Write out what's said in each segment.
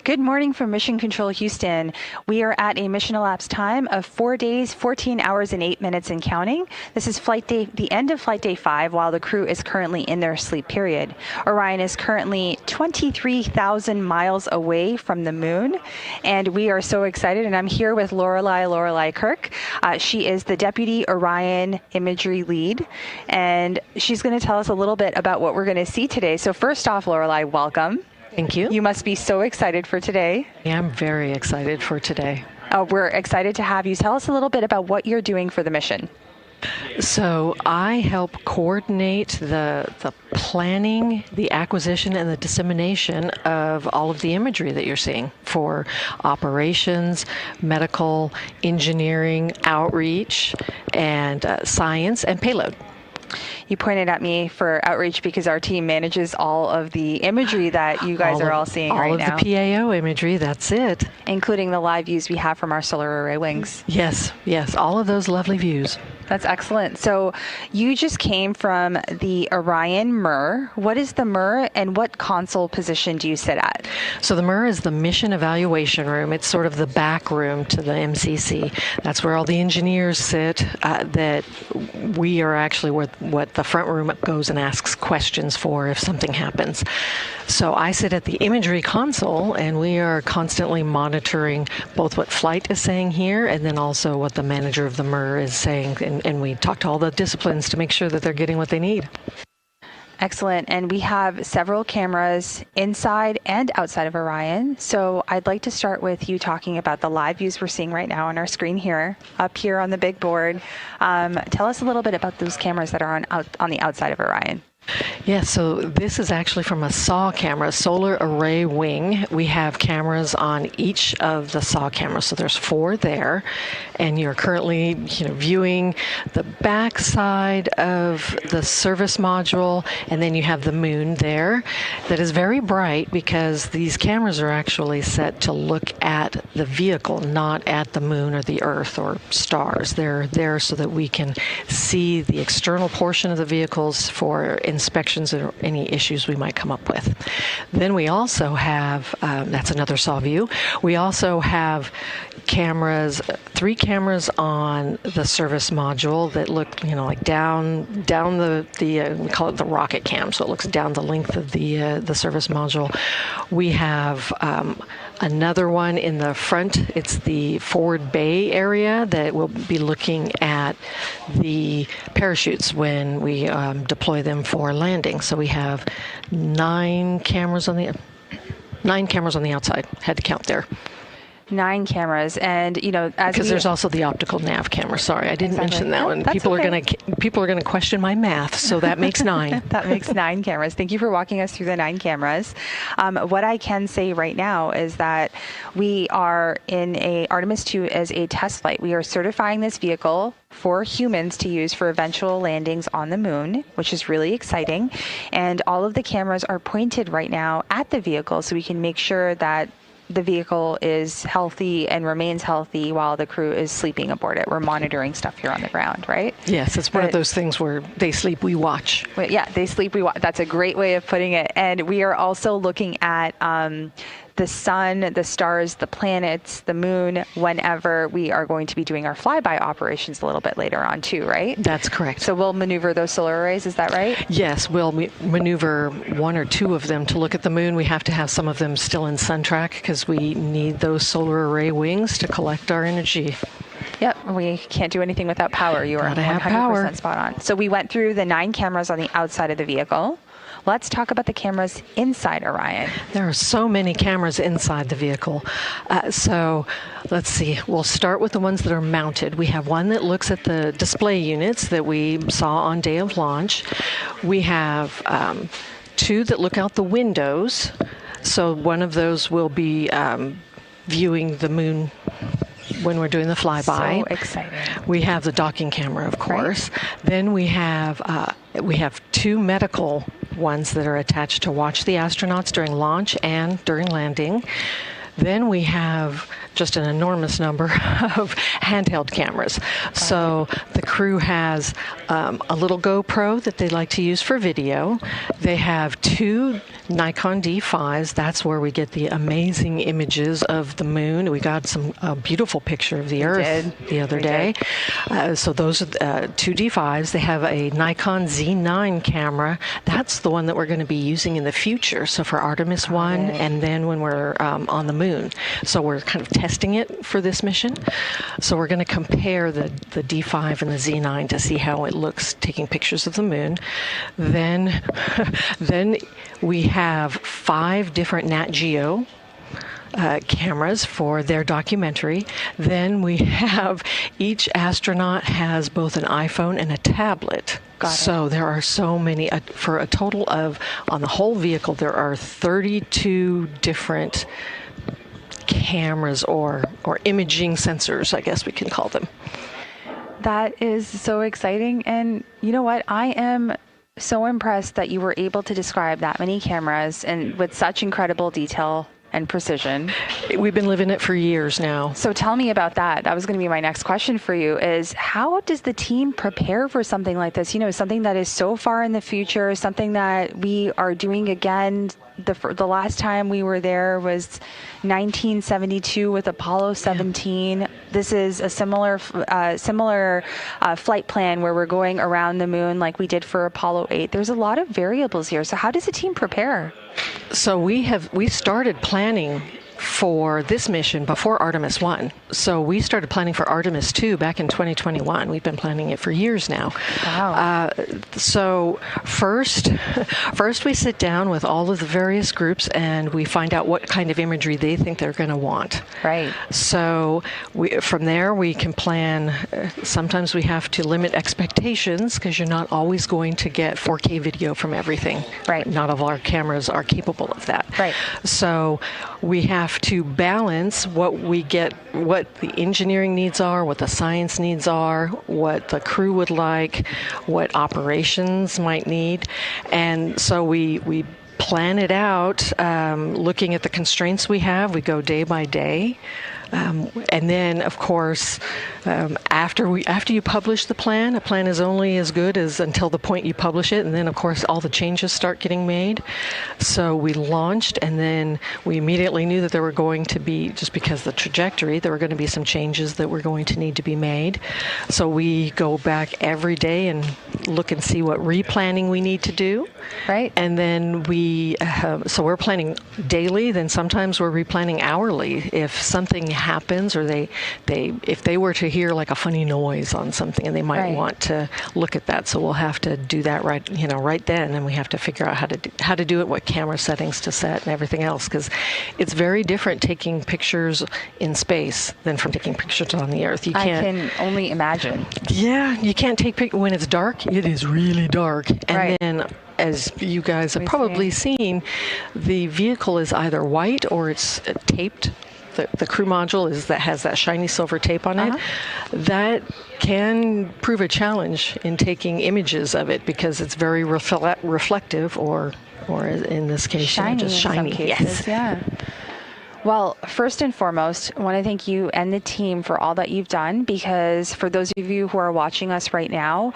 Good morning from Mission Control Houston. We are at a mission elapsed time of 4 days, 14 hours, and 8 minutes and counting. This is flight day, the end of flight day 5, while the crew is currently in their sleep period. Orion is currently 23,000 miles away from the moon, and we are so excited. And I'm here with Lorelei Kirk. She is the Deputy Orion Imagery Lead, and she's going to tell us a little bit about what we're going to see today. So first off, Lorelei, welcome. Thank you. You must be so excited for today. Yeah, I'm very excited for today. We're excited to have you. Tell us a little bit about what you're doing for the mission. So I help coordinate the planning, the acquisition, and the dissemination of all of the imagery that you're seeing for operations, medical, engineering, outreach, and science and payload. You pointed at me for outreach because our team manages all of the imagery that you guys are all seeing right now. All of the PAO imagery, that's it. Including the live views we have from our solar array wings. Yes, all of those lovely views. That's excellent. So you just came from the Orion MIR. What is the MIR and what console position do you sit at? So the MIR is the Mission Evaluation Room. It's sort of the back room to the MCC. That's where all the engineers sit, that we are actually what the front room goes and asks questions for if something happens. So I sit at the imagery console, and we are constantly monitoring both what flight is saying here and then also what the manager of the MIR is saying. And we talk to all the disciplines to make sure that they're getting what they need. Excellent. And we have several cameras inside and outside of Orion. So I'd like to start with you talking about the live views we're seeing right now on our screen here, up here on the big board. Tell us a little bit about those cameras that are on the outside of Orion. Yeah, so this is actually from a SAW camera, solar array wing. We have cameras on each of the SAW cameras, so there's 4 there, and you're currently, viewing the back side of the service module, and then you have the moon there. That is very bright because these cameras are actually set to look at the vehicle, not at the moon or the Earth or stars. They're there so that we can see the external portion of the vehicles for inspections or any issues we might come up with. Then we also have, that's another SAW view, we also have cameras, 3 cameras on the service module that look, like down the we call it the rocket cam, so it looks down the length of the service module. We have another one in the front. It's the forward bay area that will be looking at the parachutes when we deploy them for landing. So we have 9 cameras on the outside. Had to count there. 9 cameras, and because there's also the optical nav camera. Sorry, I didn't mention that one. People are going to question my math, so that makes 9. That makes 9 cameras. Thank you for walking us through the 9 cameras. What I can say right now is that we are in a Artemis II as a test flight. We are certifying this vehicle for humans to use for eventual landings on the moon, which is really exciting. And all of the cameras are pointed right now at the vehicle, so we can make sure that the vehicle is healthy and remains healthy while the crew is sleeping aboard it. We're monitoring stuff here on the ground, right? Yes, it's one of those things where they sleep, we watch. Yeah, they sleep, we watch. That's a great way of putting it. And we are also looking at the sun, the stars, the planets, the moon, whenever we are going to be doing our flyby operations a little bit later on too, right? That's correct. So we'll maneuver those solar arrays, is that right? Yes, we'll maneuver 1 or 2 of them to look at the moon. We have to have some of them still in sun track because we need those solar array wings to collect our energy. Yep, we can't do anything without power. You are 100% spot on. So we went through the 9 cameras on the outside of the vehicle. Let's talk about the cameras inside Orion. There are so many cameras inside the vehicle. So let's see. We'll start with the ones that are mounted. We have one that looks at the display units that we saw on day of launch. We have 2 that look out the windows. So one of those will be viewing the moon when we're doing the flyby. So exciting. We have the docking camera, of course. Right. Then we have 2 medical ones that are attached to watch the astronauts during launch and during landing. Then we have just an enormous number of handheld cameras. So the crew has a little GoPro that they like to use for video. They have 2 Nikon D5s. That's where we get the amazing images of the moon. We got a beautiful picture of the Earth the other day. So those are 2 D5s. They have a Nikon Z9 camera. That's the one that we're going to be using in the future. So for Artemis 1 and then when we're on the moon. So we're kind of testing it for this mission. So we're going to compare the D5 and the Z9 to see how it looks taking pictures of the moon. Then we have 5 different Nat Geo cameras for their documentary. Then we have each astronaut has both an iPhone and a tablet. So there are so many, for a total of, on the whole vehicle, there are 32 different cameras or imaging sensors, I guess we can call them. That is so exciting. And you know what? I am so impressed that you were able to describe that many cameras and with such incredible detail and precision. We've been living it for years now. So tell me about that. That was going to be my next question for you is how does the team prepare for something like this? You know, something that is so far in the future, something that we are doing again. The last time we were there was 1972 with Apollo 17. Yeah. This is a similar flight plan where we're going around the moon like we did for Apollo 8. There's a lot of variables here. So how does the team prepare? So we started planning for this mission before Artemis 1. So we started planning for Artemis 2 back in 2021. We've been planning it for years now. Wow. So first we sit down with all of the various groups and we find out what kind of imagery they think they're going to want. Right. So from there we can plan. Sometimes we have to limit expectations because you're not always going to get 4K video from everything. Right. Not all our cameras are capable of that. Right. So we have to balance what we get, what the engineering needs are, what the science needs are, what the crew would like, what operations might need. And so we plan it out, looking at the constraints we have. We go day by day. And then, of course, after you publish the plan, a plan is only as good as until the point you publish it. And then, of course, all the changes start getting made. So we launched, and then we immediately knew that there were going to be, just because of the trajectory, there were going to be some changes that were going to need to be made. So we go back every day and look and see what replanning we need to do. Right. And then so we're planning daily. Then sometimes we're replanning hourly. If something happens, or if they were to hear like a funny noise on something, and they might want to look at that, so we'll have to do that right then, and we have to figure out how to do it, what camera settings to set, and everything else, because it's very different taking pictures in space than from taking pictures on the Earth. I can only imagine. Yeah, you can't take pictures when it's dark. It is really dark, and then, as you guys have probably seen, the vehicle is either white or it's taped. The crew module has that shiny silver tape on it. That can prove a challenge in taking images of it because it's very reflective, or in this case, shiny, just shiny. In some cases, yes. Yeah. Well, first and foremost, I want to thank you and the team for all that you've done, because for those of you who are watching us right now,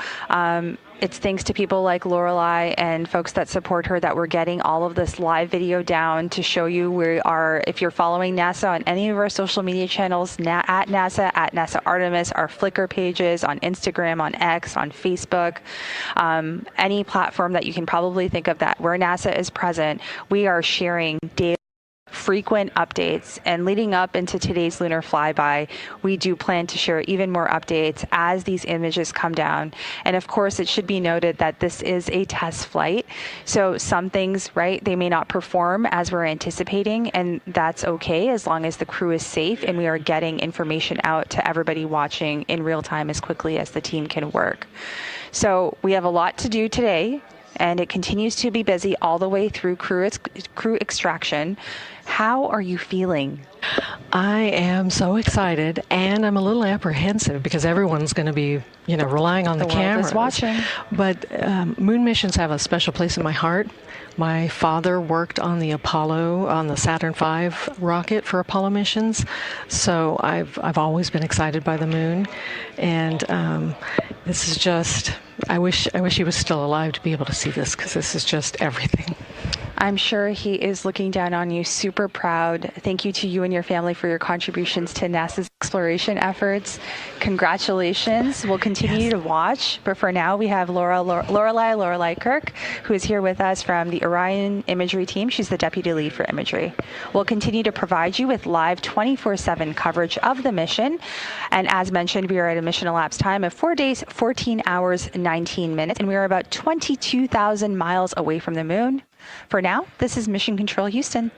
it's thanks to people like Lorelei and folks that support her that we're getting all of this live video down to show you. We are, if you're following NASA on any of our social media channels, at NASA Artemis, our Flickr pages, on Instagram, on X, on Facebook, any platform that you can probably think of that where NASA is present, we are sharing daily frequent updates. And leading up into today's Lunar Flyby, we do plan to share even more updates as these images come down. And of course, it should be noted that this is a test flight. So some things, they may not perform as we're anticipating, and that's okay as long as the crew is safe and we are getting information out to everybody watching in real time as quickly as the team can work. So we have a lot to do today, and it continues to be busy all the way through crew extraction. How are you feeling? I am so excited, and I'm a little apprehensive because everyone's going to be, relying on the world cameras. is watching. But moon missions have a special place in my heart. My father worked on the Saturn V rocket for Apollo missions, so I've always been excited by the moon, and this is just. I wish he was still alive to be able to see this, because this is just everything. I'm sure he is looking down on you, super proud. Thank you to you and your family for your contributions to NASA's exploration efforts. Congratulations. We'll continue to watch, but for now we have Lorelei Kirk, who is here with us from the Orion imagery team. She's the deputy lead for imagery. We'll continue to provide you with live 24/7 coverage of the mission. And as mentioned, we are at a mission elapsed time of 4 days, 14 hours, 19 minutes, and we are about 22,000 miles away from the moon. For now, this is Mission Control Houston.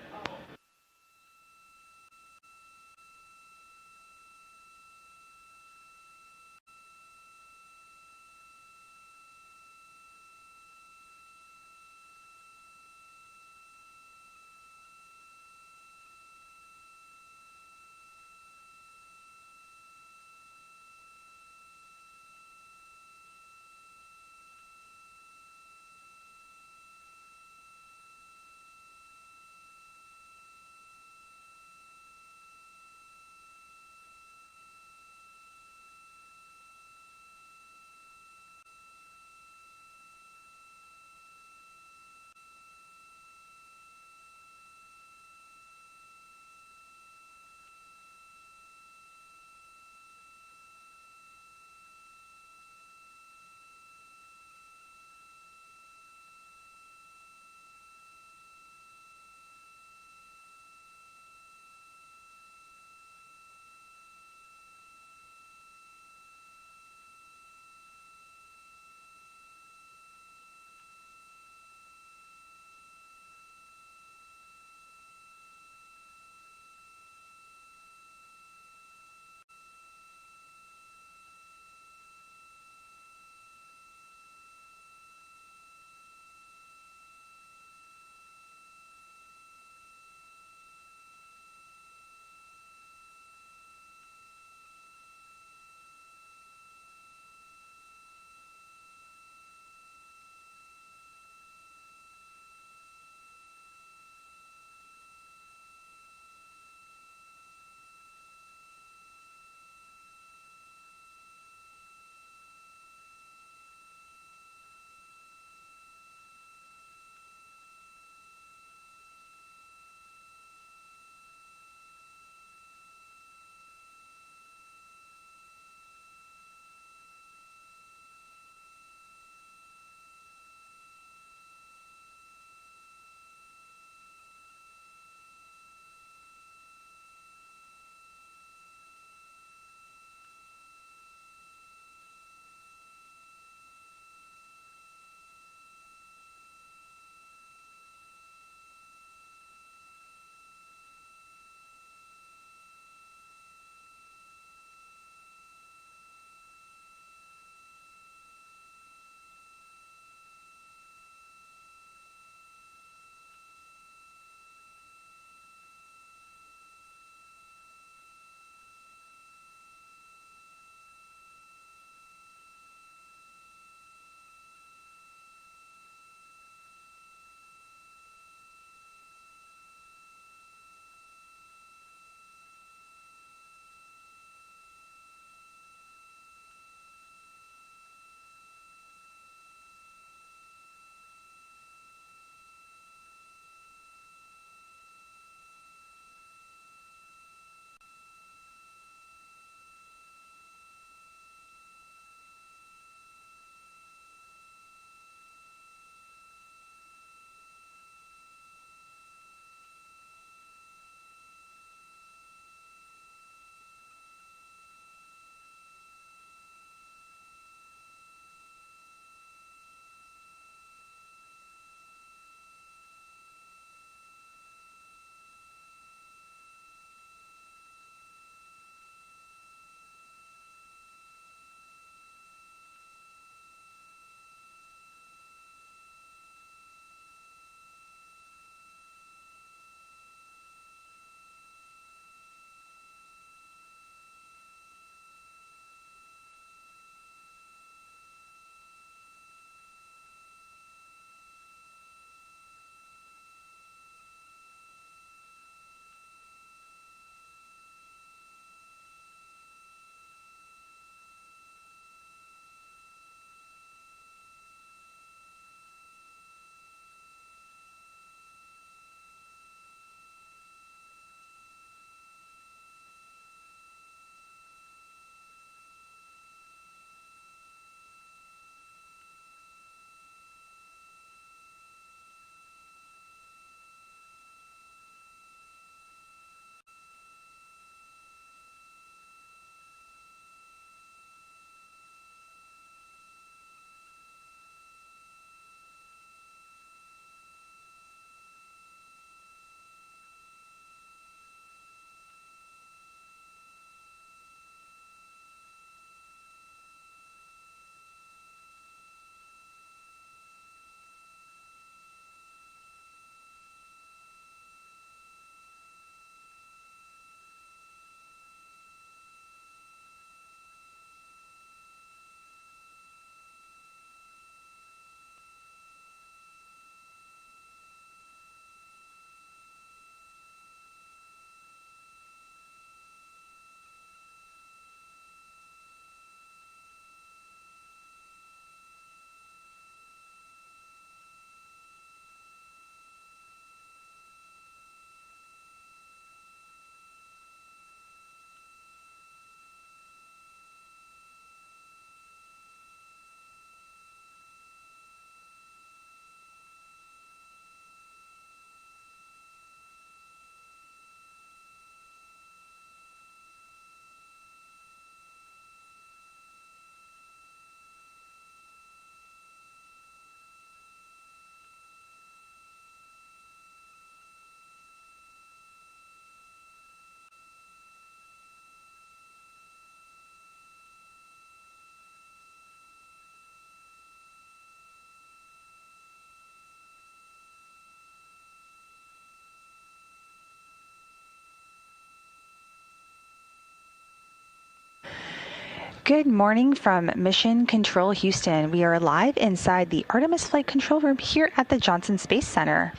Good morning from Mission Control Houston. We are live inside the Artemis Flight Control Room here at the Johnson Space Center.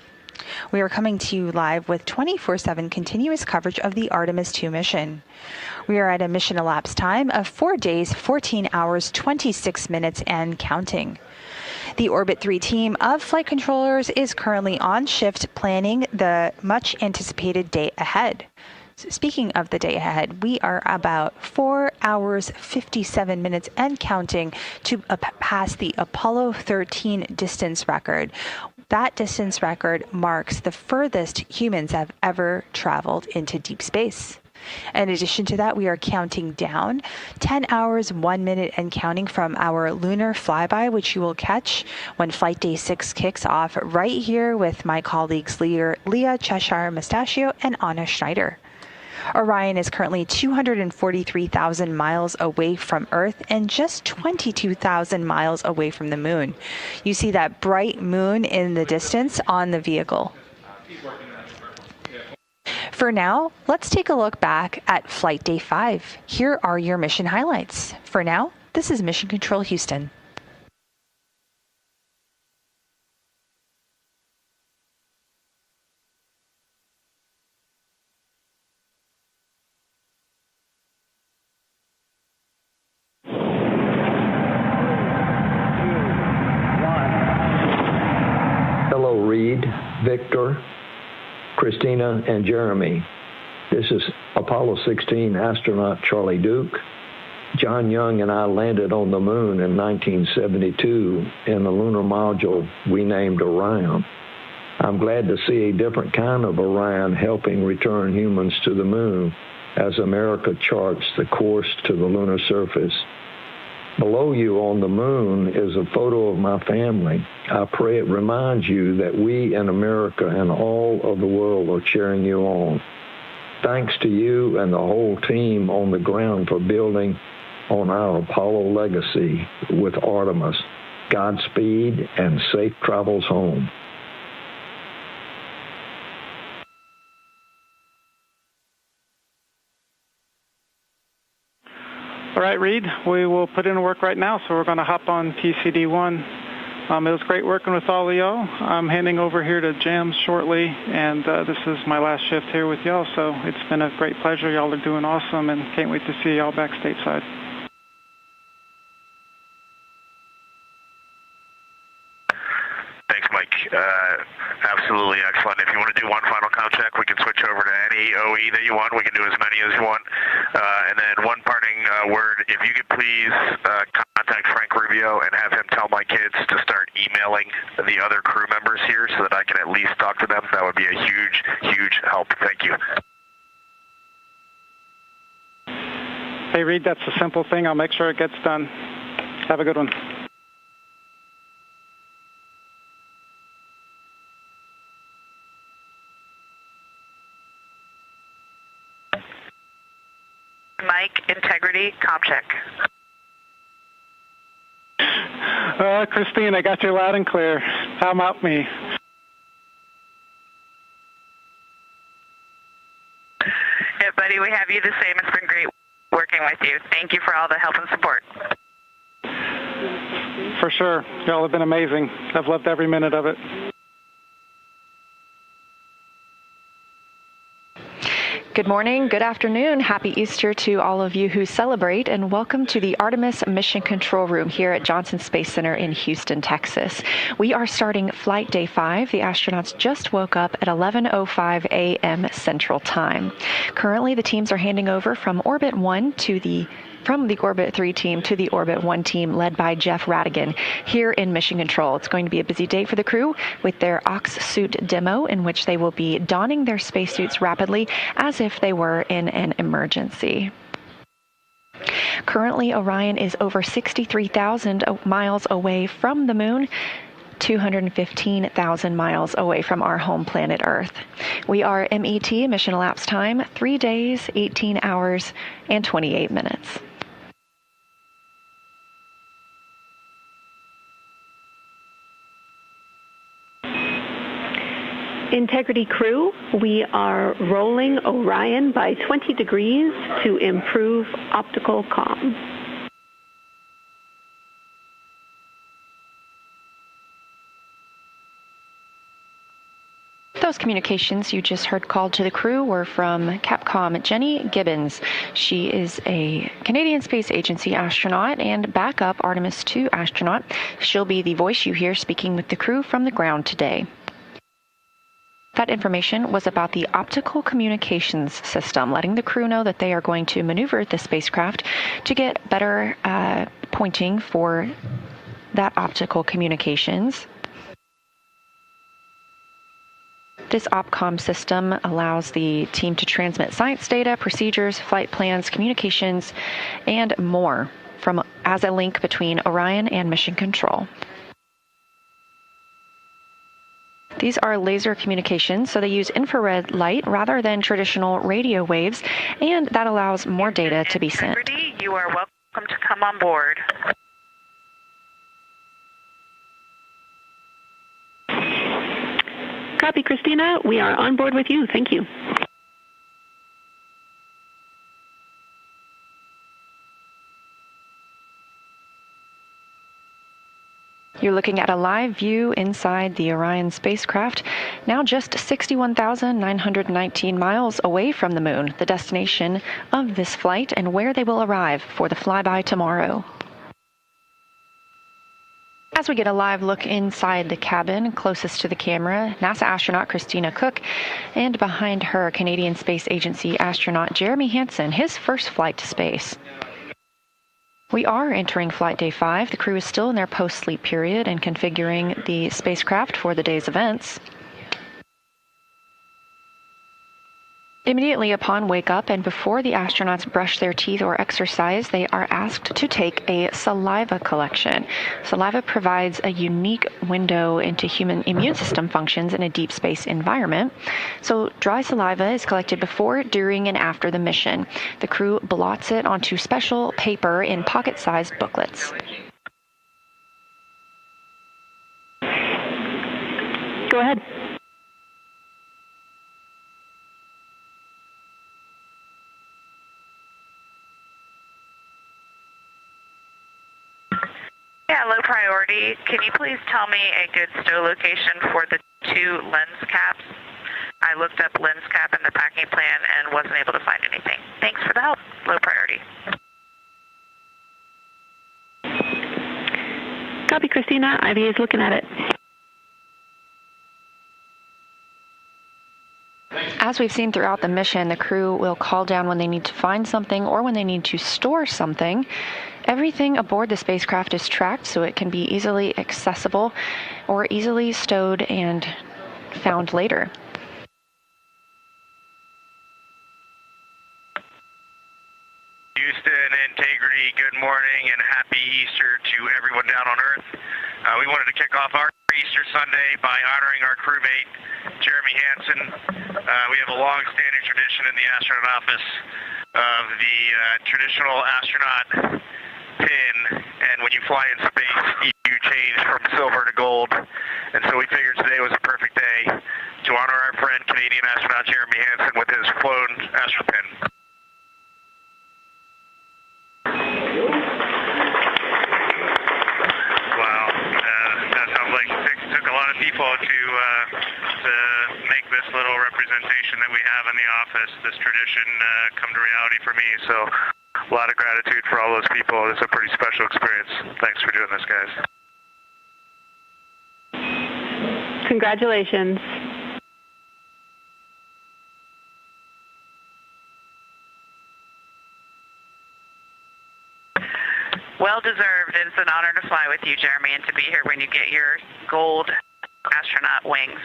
We are coming to you live with 24/7 continuous coverage of the Artemis II mission. We are at a mission elapsed time of 4 days, 14 hours, 26 minutes, and counting. The Orbit 3 team of flight controllers is currently on shift planning the much anticipated day ahead. Speaking of the day ahead, we are about 4 hours, 57 minutes and counting to pass the Apollo 13 distance record. That distance record marks the furthest humans have ever traveled into deep space. In addition to that, we are counting down 10 hours, 1 minute and counting from our Lunar Flyby, which you will catch when Flight Day 6 kicks off right here with my colleagues Leah Cheshire Mustachio and Anna Schneider. Orion is currently 243,000 miles away from Earth and just 22,000 miles away from the moon. You see that bright moon in the distance on the vehicle. For now, let's take a look back at Flight Day 5. Here are your mission highlights. For now, this is Mission Control Houston. Hello, Reed, Victor, Christina, and Jeremy. This is Apollo 16 astronaut Charlie Duke. John Young and I landed on the moon in 1972 in the lunar module we named Orion. I'm glad to see a different kind of Orion helping return humans to the moon as America charts the course to the lunar surface. Below you on the moon is a photo of my family. I pray it reminds you that we in America and all of the world are cheering you on. Thanks to you and the whole team on the ground for building on our Apollo legacy with Artemis. Godspeed and safe travels home. All right, Reed, we will put in work right now, so we're going to hop on TCD1. It was great working with all of y'all. I'm handing over here to Jams shortly, and this is my last shift here with y'all, so it's been a great pleasure. Y'all are doing awesome, and can't wait to see y'all back stateside. Thanks, Mike. Absolutely excellent. If you want to do one final count check, we can switch over to any OE that you want. We can do as many as you want. And then one parting word, if you could please contact Frank Rubio and have him tell my kids to start emailing the other crew members here so that I can at least talk to them. That would be a huge, huge help. Thank you. Hey, Reed, that's a simple thing. I'll make sure it gets done. Have a good one. Mike, integrity, comm check. Christine, I got you loud and clear. How about me? Yeah, buddy, we have you the same. It's been great working with you. Thank you for all the help and support. For sure. Y'all have been amazing. I've loved every minute of it. Good morning, good afternoon, happy Easter to all of you who celebrate, and welcome to the Artemis Mission Control Room here at Johnson Space Center in Houston, Texas. We are starting Flight Day 5. The astronauts just woke up at 11:05 a.m. Central Time. Currently, the teams are handing over from Orbit 1 from the Orbit 3 team to the Orbit 1 team led by Jeff Radigan here in Mission Control. It's going to be a busy day for the crew with their Ox suit demo in which they will be donning their spacesuits rapidly as if they were in an emergency. Currently, Orion is over 63,000 miles away from the moon, 215,000 miles away from our home planet Earth. We are MET, mission elapsed time, 3 days, 18 hours, and 28 minutes. Integrity crew, we are rolling Orion by 20 degrees to improve optical comm. Those communications you just heard called to the crew were from Capcom Jenny Gibbons. She is a Canadian Space Agency astronaut and backup Artemis II astronaut. She'll be the voice you hear speaking with the crew from the ground today. That information was about the optical communications system, letting the crew know that they are going to maneuver the spacecraft to get better pointing for that optical communications. This OPCOM system allows the team to transmit science data, procedures, flight plans, communications, and more as a link between Orion and Mission Control. These are laser communications, so they use infrared light rather than traditional radio waves, and that allows more data to be sent. You are welcome to come on board. Copy, Christina. We are on board with you. Thank you. You're looking at a live view inside the Orion spacecraft, now just 61,919 miles away from the moon, the destination of this flight and where they will arrive for the flyby tomorrow. As we get a live look inside the cabin closest to the camera, NASA astronaut Christina Cook, and behind her, Canadian Space Agency astronaut Jeremy Hansen, his first flight to space. We are entering Flight Day 5. The crew is still in their post-sleep period and configuring the spacecraft for the day's events. Immediately upon wake up and before the astronauts brush their teeth or exercise, they are asked to take a saliva collection. Saliva provides a unique window into human immune system functions in a deep space environment. So dry saliva is collected before, during, and after the mission. The crew blots it onto special paper in pocket-sized booklets. Go ahead. Yeah, low priority. Can you please tell me a good stow location for the 2 lens caps? I looked up lens cap in the packing plan and wasn't able to find anything. Thanks for the help. Low priority. Copy, Christina. IVA is looking at it. As we've seen throughout the mission, the crew will call down when they need to find something or when they need to store something. Everything aboard the spacecraft is tracked so it can be easily accessible or easily stowed and found later. Houston, Integrity, good morning and happy Easter to everyone down on Earth. We wanted to kick off our Easter Sunday by honoring our crewmate, Jeremy Hansen. We have a long-standing tradition in the astronaut office of the traditional astronaut pin, and when you fly in space, you change from silver to gold. And so we figured today was a perfect day to honor our friend, Canadian astronaut Jeremy Hansen, with his flown astro pin. Wow, that sounds like it took a lot of people to make this little representation that we have in the office, this tradition, come to reality for me. So a lot of gratitude for all those people. It's a pretty special experience. Thanks for doing this, guys. Congratulations. Well deserved. It's an honor to fly with you, Jeremy, and to be here when you get your gold astronaut wings.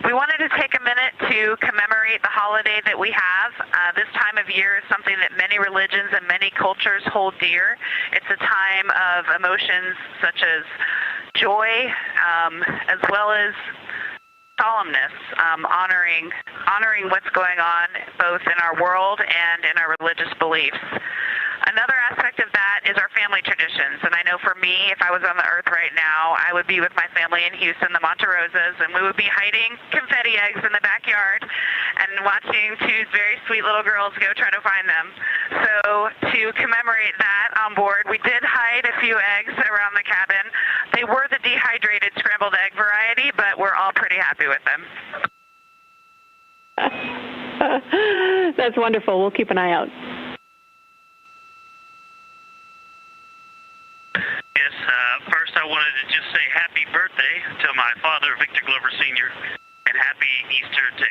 We wanted to take a minute to commemorate the holiday that we have. This time of year is something that many religions and many cultures hold dear. It's a time of emotions such as joy, as well as solemnness, honoring what's going on both in our world and in our religious beliefs. Another aspect of that is our family traditions. And I know for me, if I was on the Earth right now, I would be with my family in Houston, the Monterosas, and we would be hiding confetti eggs in the backyard and watching 2 very sweet little girls go try to find them. So to commemorate that on board, we did hide a few eggs around the cabin. They were the dehydrated scrambled egg variety, but we're all pretty happy with them. That's wonderful. We'll keep an eye out. Yes, first I wanted to just say happy birthday to my father, Victor Glover Sr., and happy Easter to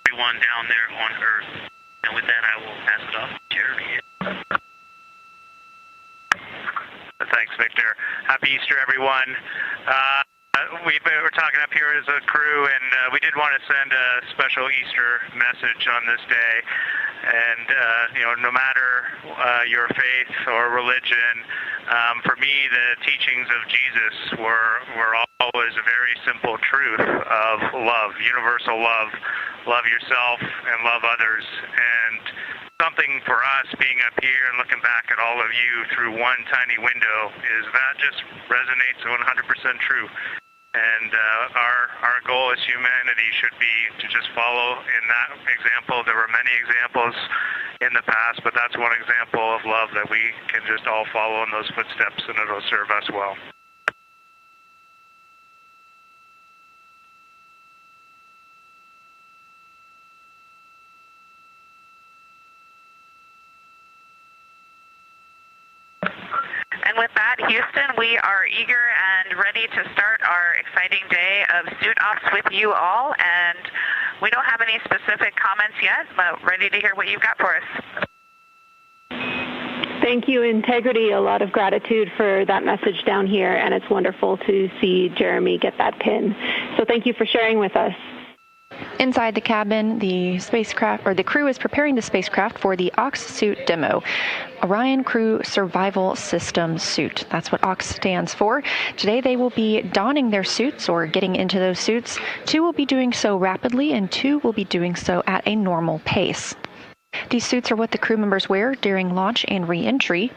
everyone down there on Earth. And with that, I will pass it off to Jeremy. Thanks, Victor. Happy Easter, everyone. We're talking up here as a crew, and we did want to send a special Easter message on this day. And, no matter your faith or religion, for me, the teachings of Jesus were always a very simple truth of love, universal love. Love yourself and love others. And something for us being up here and looking back at all of you through one tiny window is that just resonates 100% true. And our goal as humanity should be to just follow in that example. There were many examples in the past, but that's one example of love that we can just all follow in those footsteps, and it'll serve us well. And with that, Houston, we are eager and ready to start our exciting day of suit ops with you all. And we don't have any specific comments yet, but ready to hear what you've got for us. Thank you, Integrity. A lot of gratitude for that message down here, and it's wonderful to see Jeremy get that pin. So thank you for sharing with us. Inside the cabin, the crew is preparing the spacecraft for the OX suit demo. Orion Crew Survival System Suit. That's what OX stands for. Today they will be donning their suits or getting into those suits. 2 will be doing so rapidly and 2 will be doing so at a normal pace. These suits are what the crew members wear during launch and re-entry.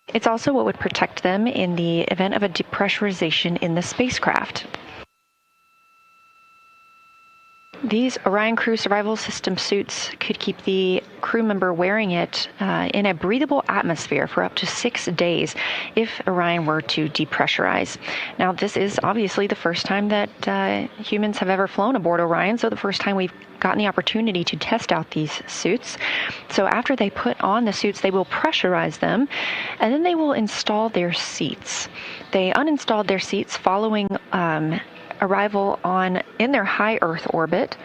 It's also what would protect them in the event of a depressurization in the spacecraft. These Orion Crew Survival System suits could keep the crew member wearing it in a breathable atmosphere for up to 6 days if Orion were to depressurize. Now, this is obviously the first time that humans have ever flown aboard Orion, so the first time we've gotten the opportunity to test out these suits. So after they put on the suits, they will pressurize them, and then they will install their seats. They uninstalled their seats following arrival in their high Earth orbit.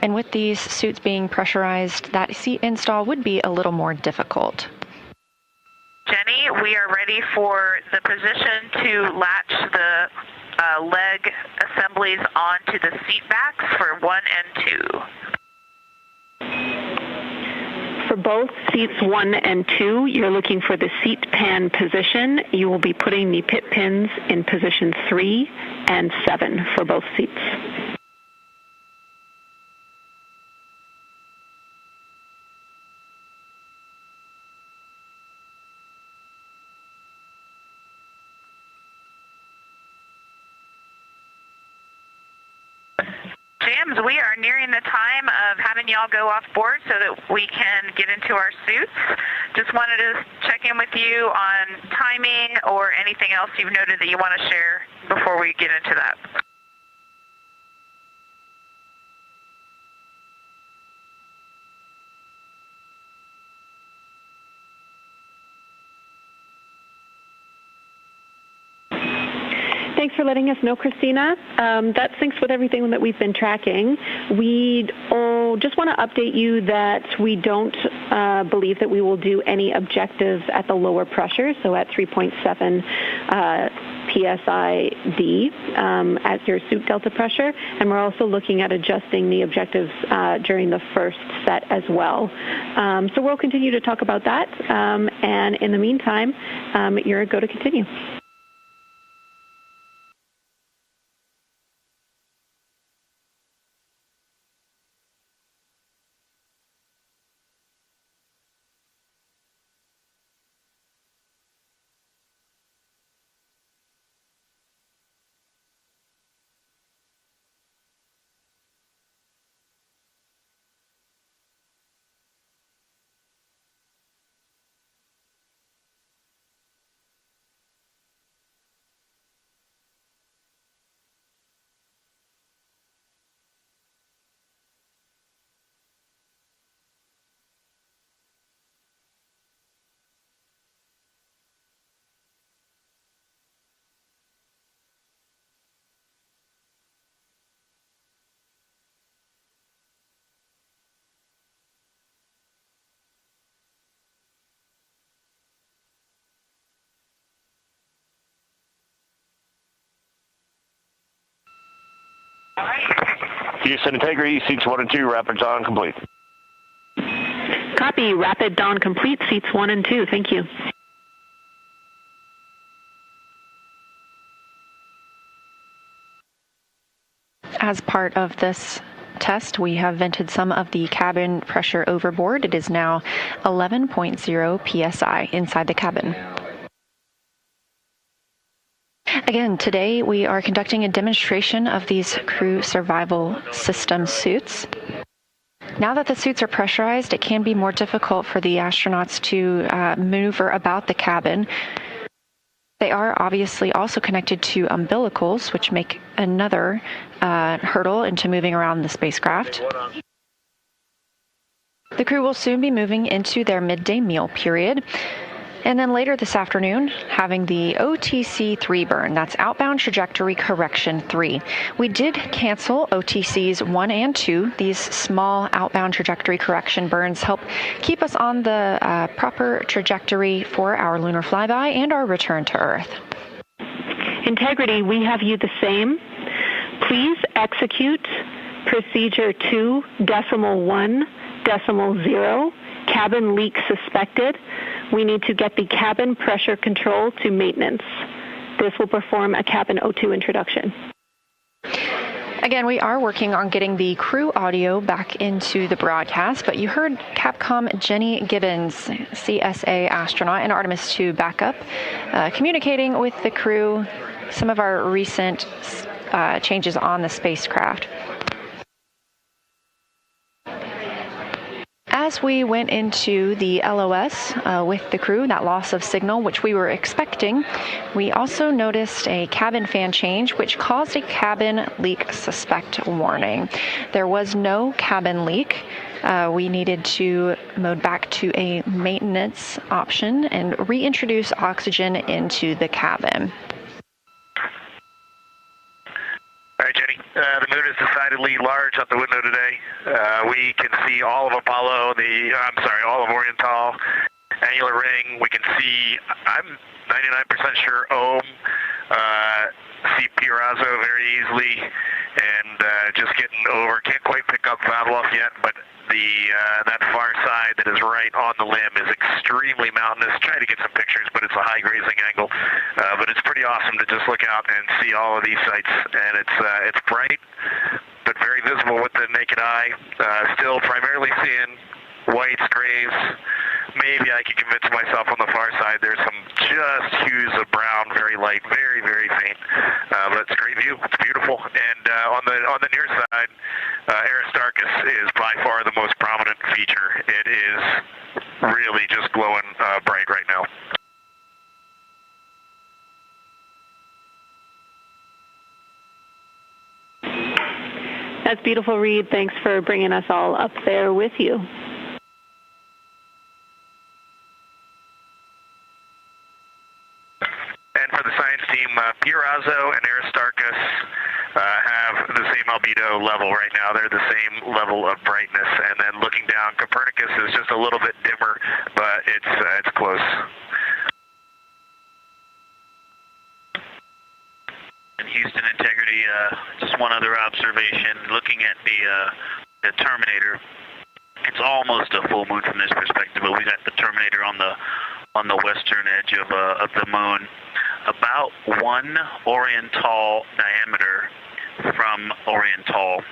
And with these suits being pressurized, that seat install would be a little more difficult. Jenny, we are ready for the position to latch the leg assemblies onto the seat backs for 1 and 2. For both seats 1 and 2, you're looking for the seat pan position. You will be putting the pit pins in position 3 and 7 for both seats. Jams, we are nearing the time of having y'all go off board so that we can get into our suits. Just wanted to check in with you on timing or anything else you've noted that you want to share before we get into that. Thanks for letting us know, Christina. That syncs with everything that we've been tracking. We just want to update you that we don't believe that we will do any objectives at the lower pressure, so at 3.7 PSID at your suit delta pressure. And we're also looking at adjusting the objectives during the first set as well. So we'll continue to talk about that. And in the meantime, you're a go to continue. Houston Integrity, seats 1 and 2, rapid dawn complete. Copy, rapid dawn complete, seats 1 and 2. Thank you. As part of this test, we have vented some of the cabin pressure overboard. It is now 11.0 psi inside the cabin. Again, today we are conducting a demonstration of these crew survival system suits. Now that the suits are pressurized, it can be more difficult for the astronauts to maneuver about the cabin. They are obviously also connected to umbilicals, which make another hurdle into moving around the spacecraft. The crew will soon be moving into their midday meal period. And then later this afternoon, having the OTC 3 burn, that's Outbound Trajectory Correction 3. We did cancel OTCs 1 and 2. These small outbound trajectory correction burns help keep us on the proper trajectory for our lunar flyby and our return to Earth. Integrity, we have you the same. Please execute procedure 2.1.0, cabin leak suspected. We need to get the cabin pressure control to maintenance. This will perform a cabin O2 introduction. Again, we are working on getting the crew audio back into the broadcast, but you heard Capcom Jenny Gibbons, CSA astronaut and Artemis II backup, communicating with the crew some of our recent changes on the spacecraft. As we went into the LOS with the crew, that loss of signal, which we were expecting, we also noticed a cabin fan change, which caused a cabin leak suspect warning. There was no cabin leak. We needed to mode back to a maintenance option and reintroduce oxygen into the cabin. All right, Jenny. The moon is decidedly large out the window today. We can see all of Apollo, all of Oriental, annular ring. We can see, I'm 99% sure, Ohm, see Pirazo very easily, and just getting over. Can't quite pick up Vavilov yet, but that far side that is right on the limb is extremely mountainous. Try to get some pictures, but it's a high grazing angle. But it's pretty awesome to just look out and see all of these sites, and it's bright, but very visible with the naked eye. Still primarily seeing whites, grays. Maybe I can convince myself on the far side there's some just hues of brown, very light, very, very faint. But it's a great view. It's beautiful. And on the near side, Aristarchus is by far the most prominent feature. It is really just glowing bright right now. That's beautiful, Reed. Thanks for bringing us all up there with you. And for the science team, Pirazo and Aristarchus have the same albedo level right now. They're the same level of brightness. And then looking down, Copernicus is just a little bit dimmer, but it's close. And Houston Integrity, just one other observation. Looking at the Terminator, it's almost a full moon from this perspective, but we got the Terminator on the western edge of the moon, about 1 Oriental diameter from Oriental,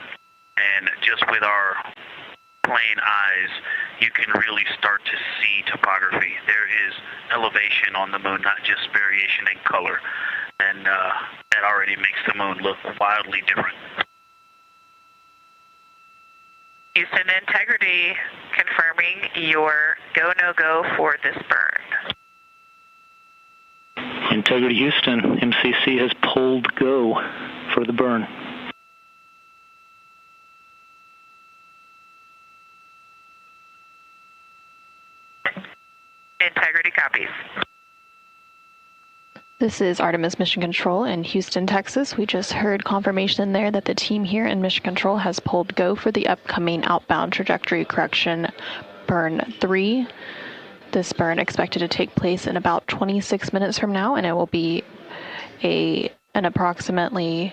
and just with our plain eyes, you can really start to see topography. There is elevation on the moon, not just variation in color, and that already makes the moon look wildly different. Houston Integrity confirming your go-no-go for this burn. Integrity Houston, MCC has pulled go for the burn. Integrity copies. This is Artemis Mission Control in Houston, Texas. We just heard confirmation there that the team here in Mission Control has pulled go for the upcoming outbound trajectory correction burn 3. This burn expected to take place in about 26 minutes from now, and it will be an approximately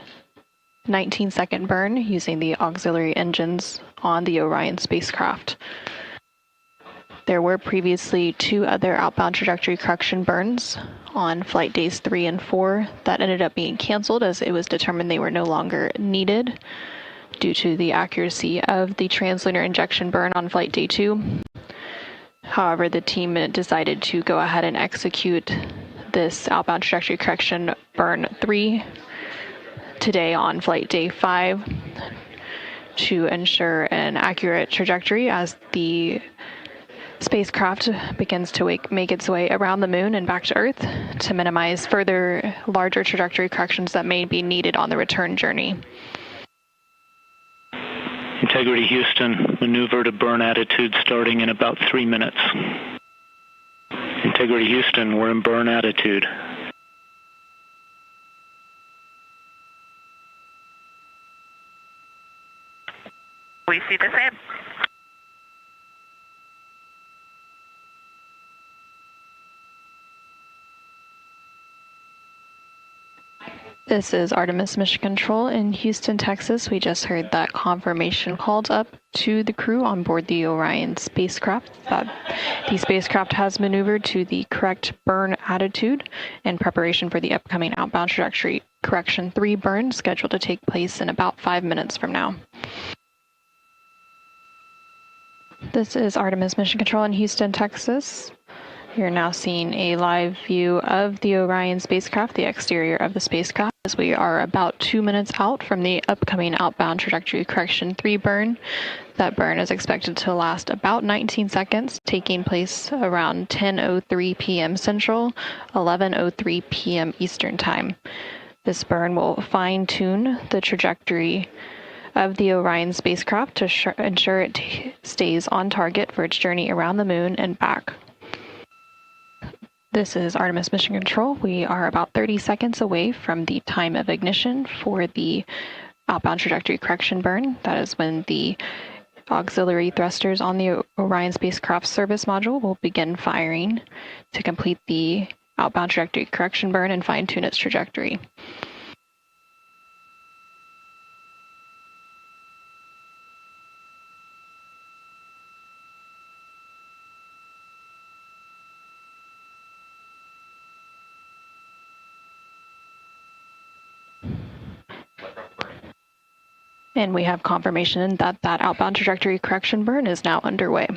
19-second burn using the auxiliary engines on the Orion spacecraft. There were previously 2 other outbound trajectory correction burns on flight days 3 and 4 that ended up being canceled as it was determined they were no longer needed due to the accuracy of the translunar injection burn on flight day 2. However, the team decided to go ahead and execute this outbound trajectory correction burn 3 today on flight day 5 to ensure an accurate trajectory as the spacecraft begins to make its way around the moon and back to Earth to minimize further larger trajectory corrections that may be needed on the return journey. Integrity Houston, maneuver to burn attitude starting in about 3 minutes. Integrity Houston, we're in burn attitude. We see the same. This is Artemis Mission Control in Houston, Texas. We just heard that confirmation called up to the crew on board the Orion spacecraft that the spacecraft has maneuvered to the correct burn attitude in preparation for the upcoming outbound trajectory correction 3 burn scheduled to take place in about 5 minutes from now. This is Artemis Mission Control in Houston, Texas. You're now seeing a live view of the Orion spacecraft, the exterior of the spacecraft, as we are about 2 minutes out from the upcoming outbound trajectory correction 3 burn. That burn is expected to last about 19 seconds, taking place around 10:03 p.m. Central, 11:03 p.m. Eastern Time. This burn will fine-tune the trajectory of the Orion spacecraft to ensure it stays on target for its journey around the moon and back. This is Artemis Mission Control. We are about 30 seconds away from the time of ignition for the outbound trajectory correction burn. That is when the auxiliary thrusters on the Orion spacecraft service module will begin firing to complete the outbound trajectory correction burn and fine-tune its trajectory. And we have confirmation that that outbound trajectory correction burn is now underway.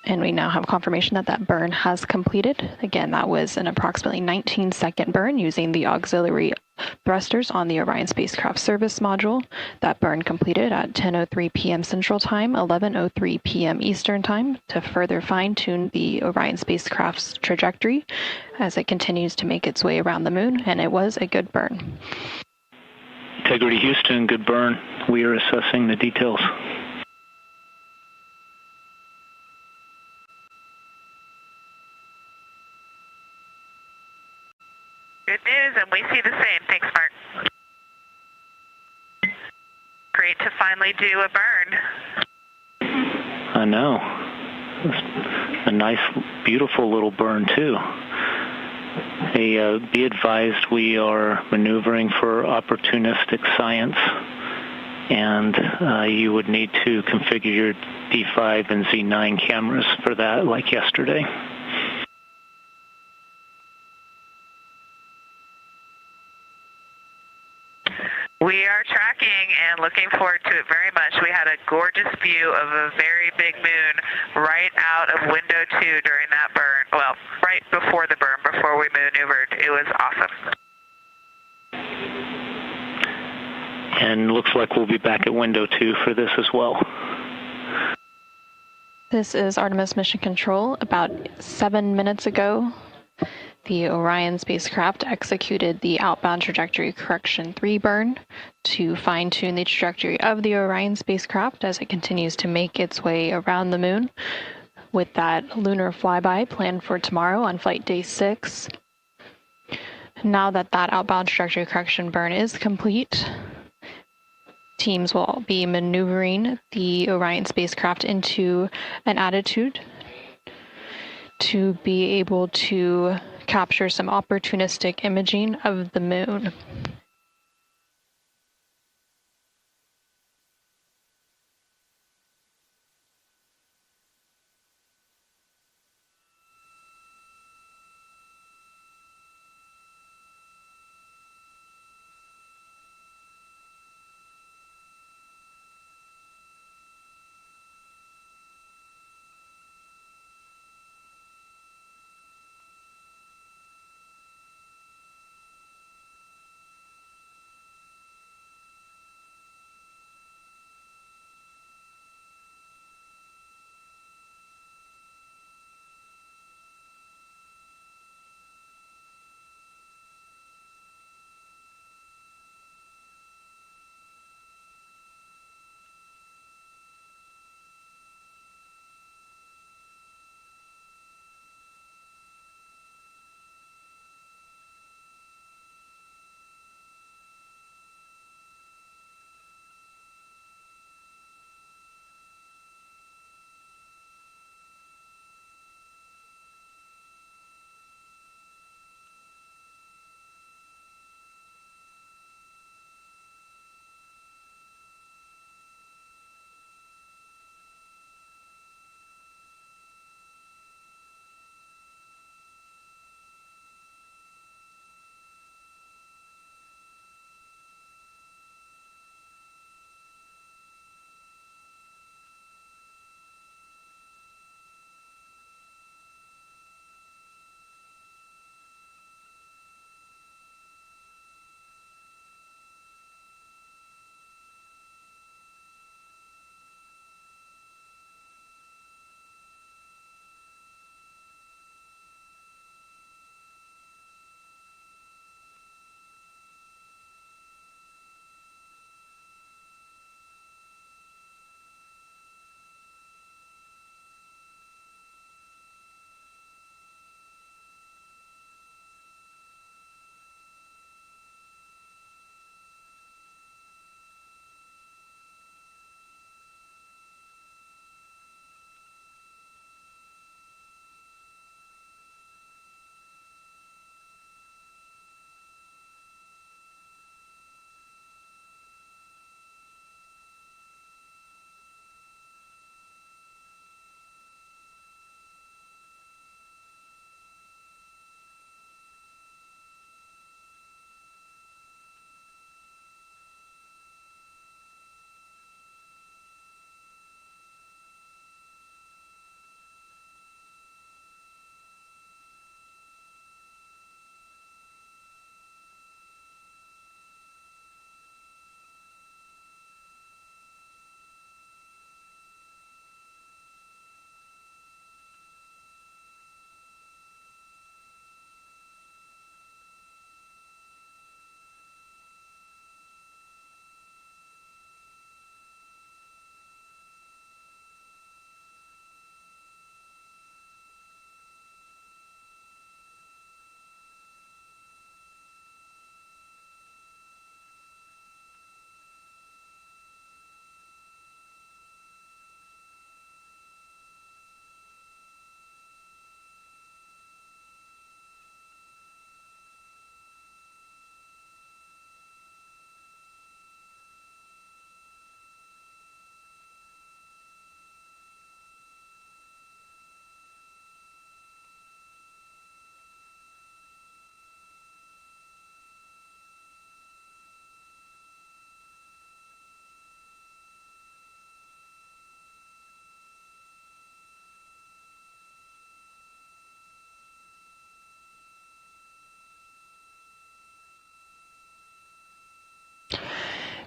And we now have confirmation that that burn has completed. Again, that was an approximately 19-second burn using the auxiliary thrusters on the Orion spacecraft service module. That burn completed at 10:03 p.m. Central Time, 11:03 p.m. Eastern Time to further fine-tune the Orion spacecraft's trajectory as it continues to make its way around the moon, and it was a good burn. Integrity Houston, good burn. We are assessing the details. Good news, and we see the same. Thanks, Mark. Great to finally do a burn. I know. A nice, beautiful little burn, too. Be advised we are maneuvering for opportunistic science, and you would need to configure your D5 and Z9 cameras for that, like yesterday. We are tracking and looking forward to it very much. We had a gorgeous view of a very big moon right out of window 2 during that burn. Well, right before the burn, before we maneuvered. It was awesome. And looks like we'll be back at window 2 for this as well. This is Artemis Mission Control. About 7 minutes ago, the Orion spacecraft executed the outbound trajectory correction 3 burn to fine-tune the trajectory of the Orion spacecraft as it continues to make its way around the moon, with that lunar flyby planned for tomorrow on flight day 6. Now that that outbound trajectory correction burn is complete, teams will be maneuvering the Orion spacecraft into an attitude to be able to capture some opportunistic imaging of the moon.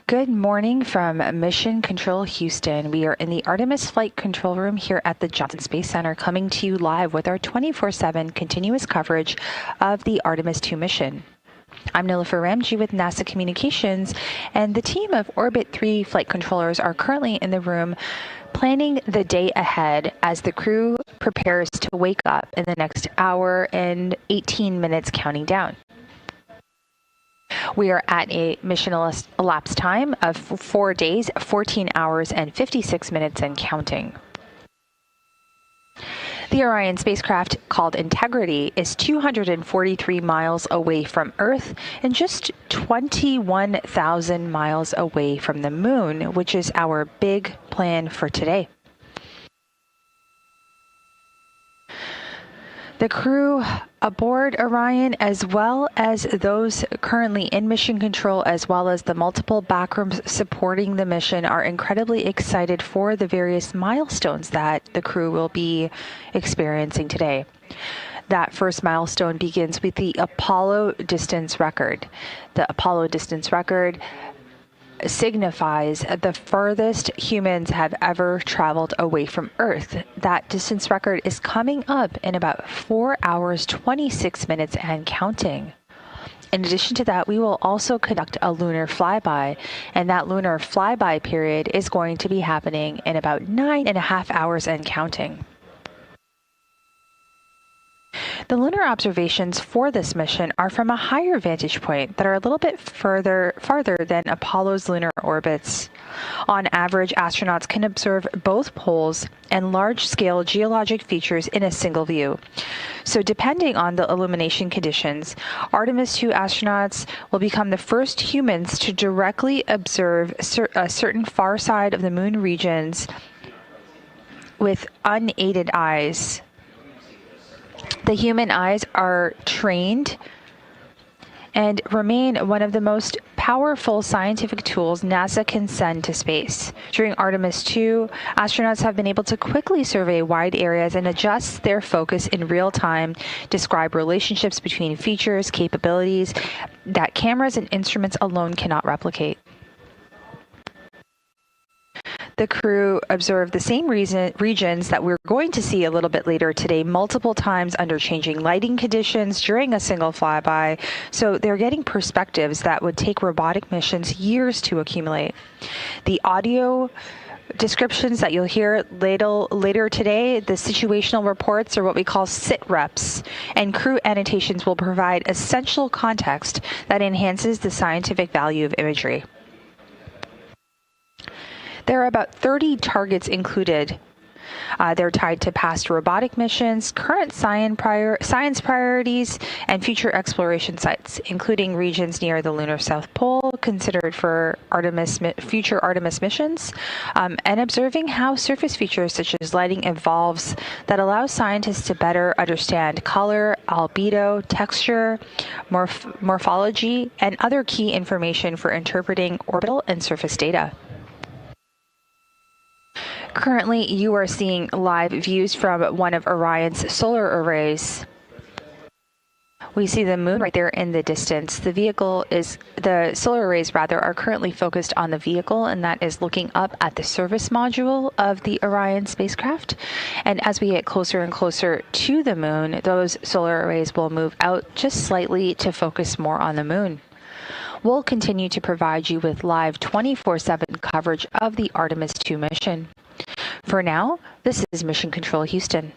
Good morning from Mission Control Houston. We are in the Artemis Flight Control Room here at the Johnson Space Center, coming to you live with our 24/7 continuous coverage of the Artemis II mission. I'm Nilofer Ramji with NASA Communications, and the team of Orbit 3 flight controllers are currently in the room planning the day ahead as the crew prepares to wake up in the next hour and 18 minutes counting down. We are at a mission elapsed time of 4 days, 14 hours, and 56 minutes and counting. The Orion spacecraft, called Integrity, is 243 miles away from Earth and just 21,000 miles away from the Moon, which is our big plan for today. The crew aboard Orion, as well as those currently in mission control, as well as the multiple backrooms supporting the mission, are incredibly excited for the various milestones that the crew will be experiencing today. That first milestone begins with the Apollo distance record. The Apollo distance record signifies the furthest humans have ever traveled away from Earth. That distance record is coming up in about 4 hours, 26 minutes and counting. In addition to that, we will also conduct a lunar flyby, and that lunar flyby period is going to be happening in about 9.5 hours and counting. The lunar observations for this mission are from a higher vantage point that are a little bit farther than Apollo's lunar orbits. On average, astronauts can observe both poles and large-scale geologic features in a single view. So depending on the illumination conditions, Artemis II astronauts will become the first humans to directly observe a certain far side of the moon regions with unaided eyes. The human eyes are trained and remain one of the most powerful scientific tools NASA can send to space. During Artemis II, astronauts have been able to quickly survey wide areas and adjust their focus in real time, describe relationships between features, capabilities that cameras and instruments alone cannot replicate. The crew observed the same regions that we're going to see a little bit later today multiple times under changing lighting conditions during a single flyby, so they're getting perspectives that would take robotic missions years to accumulate. The audio descriptions that you'll hear later today, the situational reports, are what we call sit reps, and crew annotations will provide essential context that enhances the scientific value of imagery. There are about 30 targets included. They're tied to past robotic missions, current science priorities, and future exploration sites, including regions near the lunar South Pole considered for future Artemis missions, and observing how surface features such as lighting evolves that allows scientists to better understand color, albedo, texture, morphology, and other key information for interpreting orbital and surface data. Currently, you are seeing live views from one of Orion's solar arrays. We see the moon right there in the distance. The solar arrays are currently focused on the vehicle, and that is looking up at the service module of the Orion spacecraft. And as we get closer and closer to the moon, those solar arrays will move out just slightly to focus more on the moon. We'll continue to provide you with live 24/7 coverage of the Artemis II mission. For now, this is Mission Control Houston.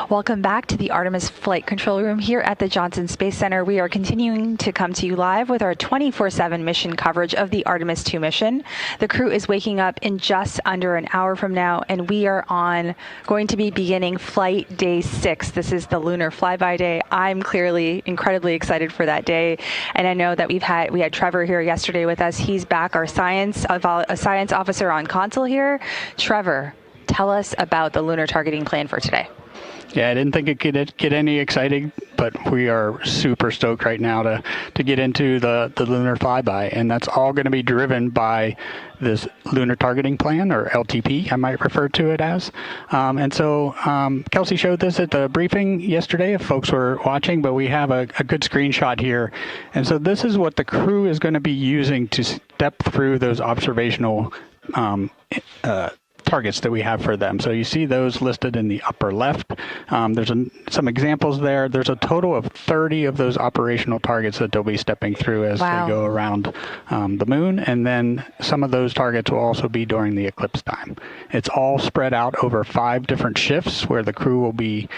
Welcome back to the Artemis Flight Control Room here at the Johnson Space Center. We are continuing to come to you live with our 24/7 mission coverage of the Artemis II mission. The crew is waking up in just under an hour from now, and we are going to be beginning flight day 6. This is the Lunar Flyby day. I'm clearly incredibly excited for that day, and I know that we had Trevor here yesterday with us. He's back, our science officer on console here. Trevor, tell us about the lunar targeting plan for today. Yeah, I didn't think it could get any exciting, but we are super stoked right now to get into the Lunar Flyby, and that's all going to be driven by this Lunar Targeting Plan, or LTP, I might refer to it as. And so Kelsey showed this at the briefing yesterday, if folks were watching, but we have a good screenshot here. And so this is what the crew is going to be using to step through those observational targets that we have for them. So you see those listed in the upper left. There's some examples there. There's a total of 30 of those operational targets that they'll be stepping through as they go around the moon. And then some of those targets will also be during the eclipse time. It's all spread out over 5 different shifts where the crew will be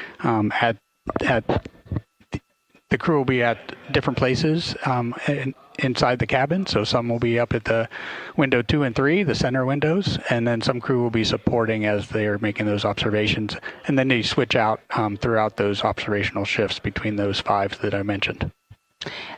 at different places inside the cabin. So some will be up at the window 2 and 3, the center windows, and then some crew will be supporting as they are making those observations. And then they switch out throughout those observational shifts between those 5 that I mentioned.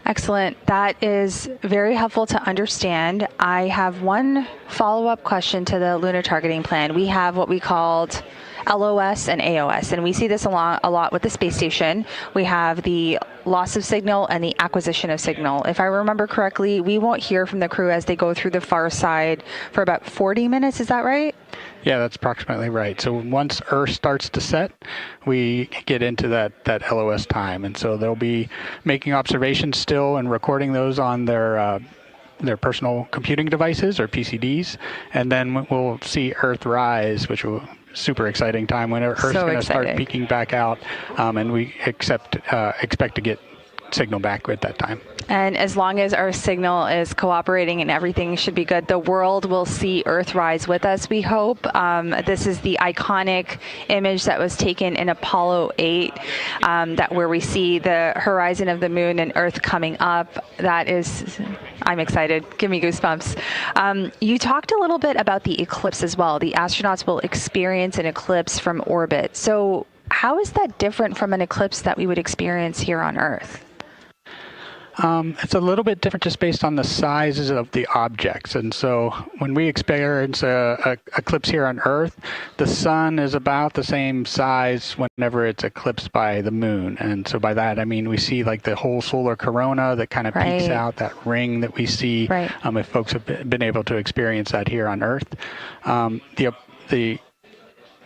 Excellent. That is very helpful to understand. I have one follow-up question to the lunar targeting plan. We have what we called LOS and AOS, and we see this a lot with the space station. We have the loss of signal and the acquisition of signal. If I remember correctly, we won't hear from the crew as they go through the far side for about 40 minutes. Is that right? Yeah, that's approximately right. So once Earth starts to set, we get into that LOS time. And so they'll be making observations still and recording those on their personal computing devices, or PCDs. And then we'll see Earth rise, which will super exciting time when Earth's going to start peeking back out, and we expect to get signal back at that time. And as long as our signal is cooperating and everything should be good, the world will see Earth rise with us, we hope. This is the iconic image that was taken in Apollo 8, where we see the horizon of the moon and Earth coming up. I'm excited. Give me goosebumps. You talked a little bit about the eclipse as well. The astronauts will experience an eclipse from orbit. So how is that different from an eclipse that we would experience here on Earth? It's a little bit different just based on the sizes of the objects. And so when we experience a eclipse here on Earth, the sun is about the same size whenever it's eclipsed by the moon. And so by that, I mean, we see like the whole solar corona that kind of peeks out, that ring that we see, if folks have been able to experience that here on Earth. The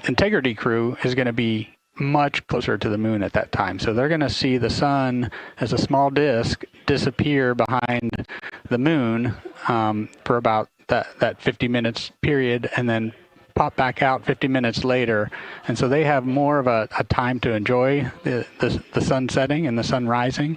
integrity crew is going to be much closer to the moon at that time. So they're going to see the sun as a small disk disappear behind the moon for about that 50 minutes period, and then pop back out 50 minutes later. And so they have more of a time to enjoy the sun setting and the sun rising.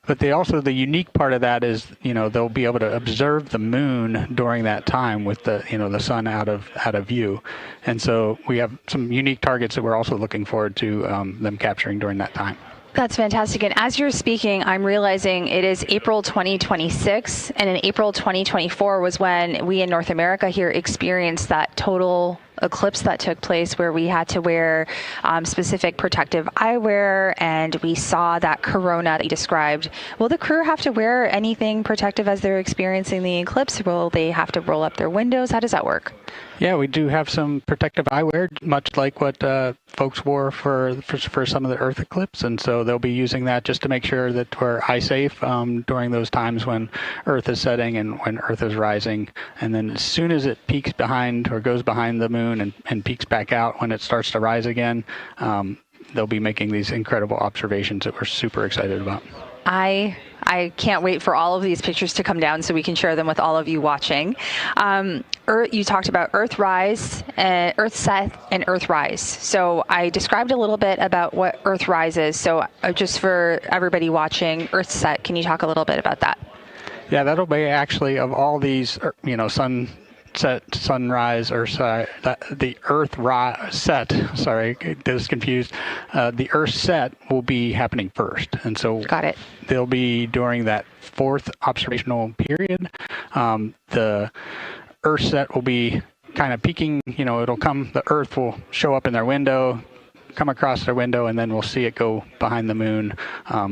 But the unique part of that is, they'll be able to observe the moon during that time with the sun out of view. And so we have some unique targets that we're also looking forward to them capturing during that time. That's fantastic. And as you're speaking, I'm realizing it is April 2026, and in April 2024 was when we in North America here experienced that total eclipse that took place, where we had to wear specific protective eyewear, and we saw that corona that you described. Will the crew have to wear anything protective as they're experiencing the eclipse? Will they have to roll up their windows? How does that work? Yeah, we do have some protective eyewear, much like what folks wore for some of the Earth eclipse, and so they'll be using that just to make sure that we're eye safe during those times when Earth is setting and when Earth is rising. And then as soon as it peaks behind or goes behind the moon and peaks back out when it starts to rise again, they'll be making these incredible observations that we're super excited about. I can't wait for all of these pictures to come down so we can share them with all of you watching. You talked about Earth rise, Earth set, and Earth rise. So I described a little bit about what Earth rise is. So just for everybody watching, Earth set, can you talk a little bit about that? Yeah, that'll be actually of all these, sunrise, or sorry, the Earth set. Sorry, I was confused. The Earth set will be happening first, and so got it. They'll be during that 4th observational period. The Earth set will be kind of peeking. It'll come. The Earth will show up in their window, come across their window, and then we'll see it go behind the moon.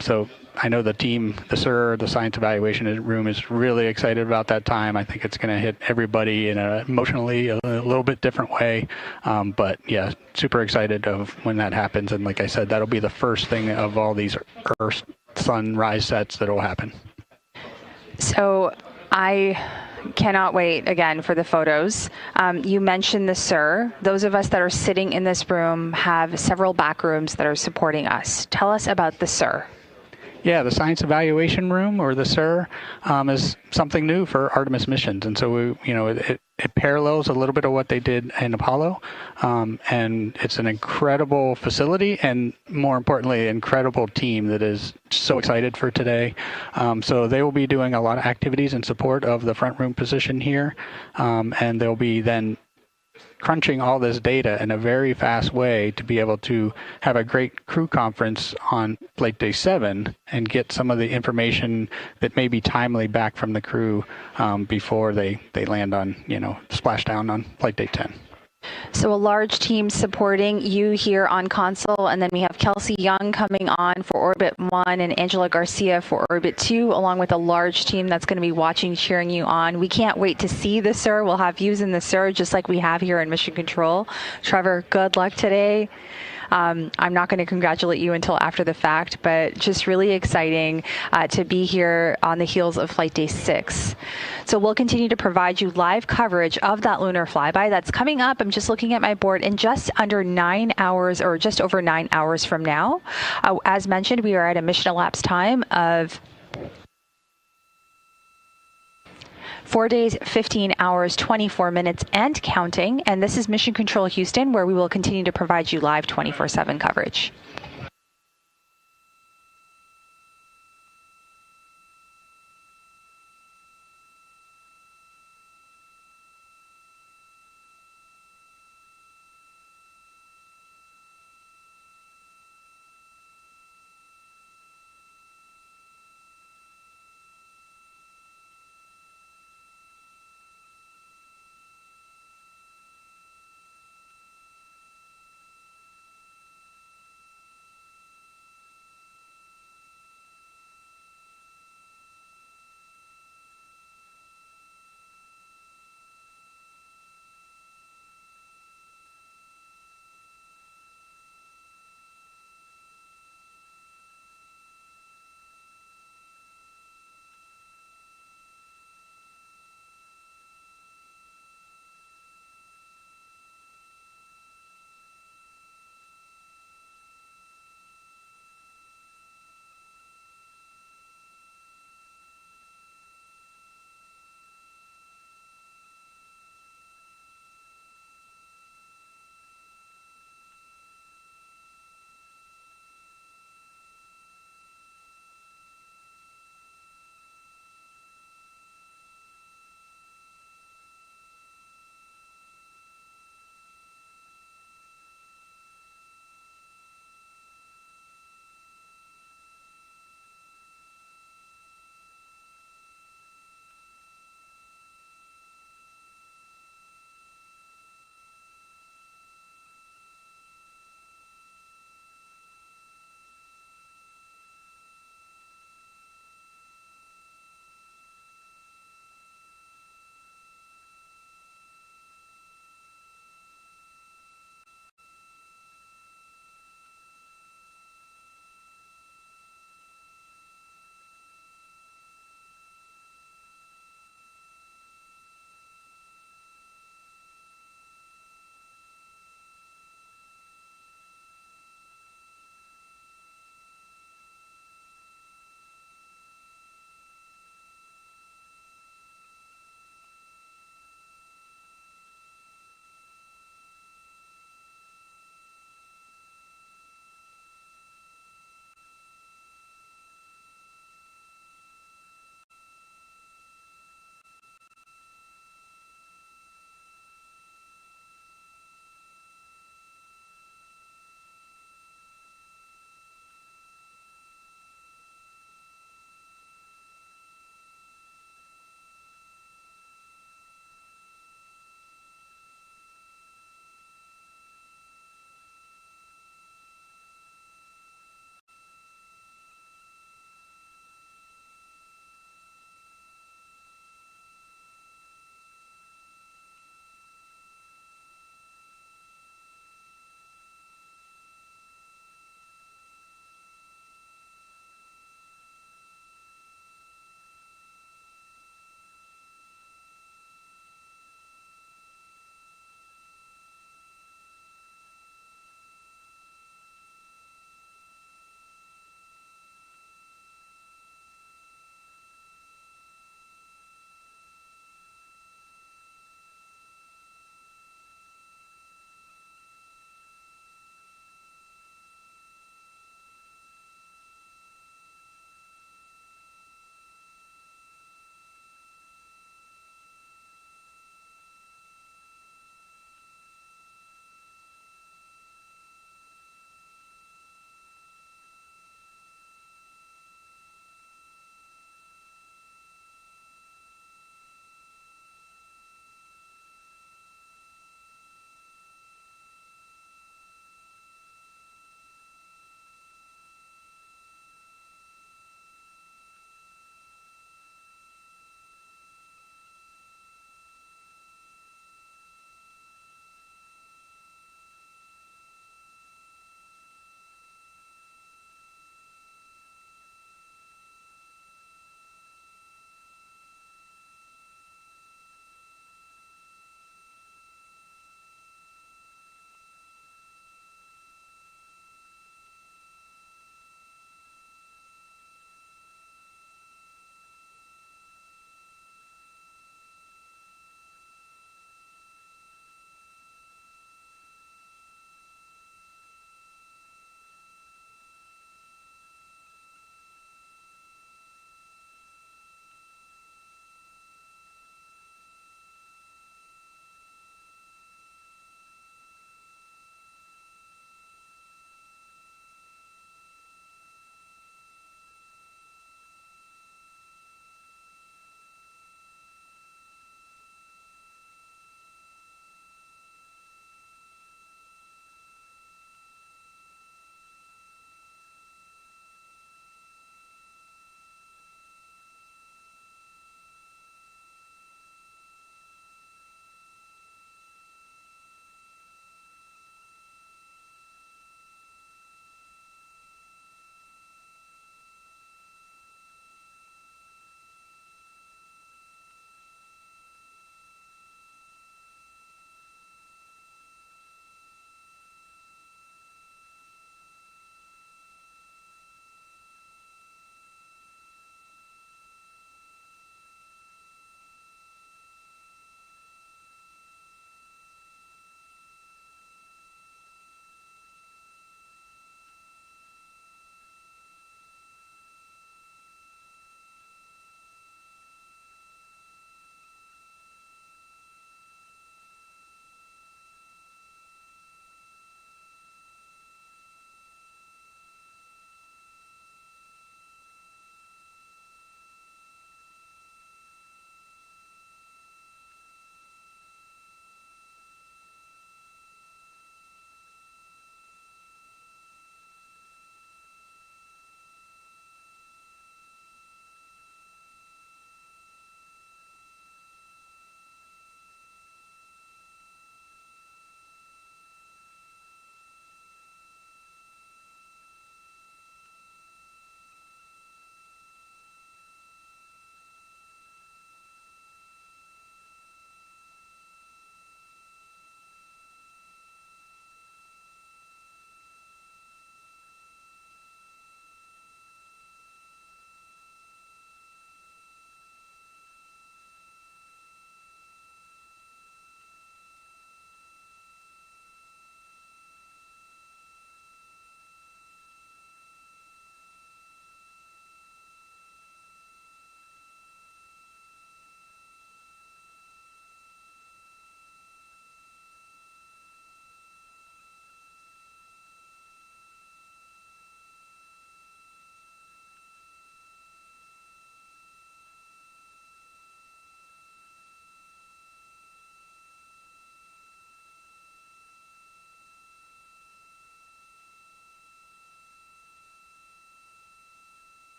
So I know the team, the SIR, the science evaluation room, is really excited about that time. I think it's going to hit everybody in emotionally a little bit different way. But yeah, super excited of when that happens. And like I said, that'll be the first thing of all these Earth sunrise sets that will happen. So I cannot wait again for the photos. You mentioned the SIR. Those of us that are sitting in this room have several back rooms that are supporting us. Tell us about the SIR. Yeah, the Science Evaluation Room, or the SIR, is something new for Artemis missions, and so it parallels a little bit of what they did in Apollo, and it's an incredible facility, and more importantly, an incredible team that is so excited for today. So they will be doing a lot of activities in support of the front room position here, and they'll be then crunching all this data in a very fast way to be able to have a great crew conference on flight day 7 and get some of the information that may be timely back from the crew before they land on, splash down on flight day 10. So a large team supporting you here on console, and then we have Kelsey Young coming on for Orbit 1 and Angela Garcia for Orbit 2, along with a large team that's going to be watching, cheering you on. We can't wait to see the SIR. We'll have views in the SIR just like we have here in Mission Control. Trevor, good luck today. I'm not going to congratulate you until after the fact, but just really exciting to be here on the heels of Flight Day 6. So we'll continue to provide you live coverage of that lunar flyby that's coming up. I'm just looking at my board in just under 9 hours, or just over 9 hours from now. As mentioned, we are at a mission elapsed time of 4 days, 15 hours, 24 minutes, and counting. And this is Mission Control Houston, where we will continue to provide you live 24/7 coverage.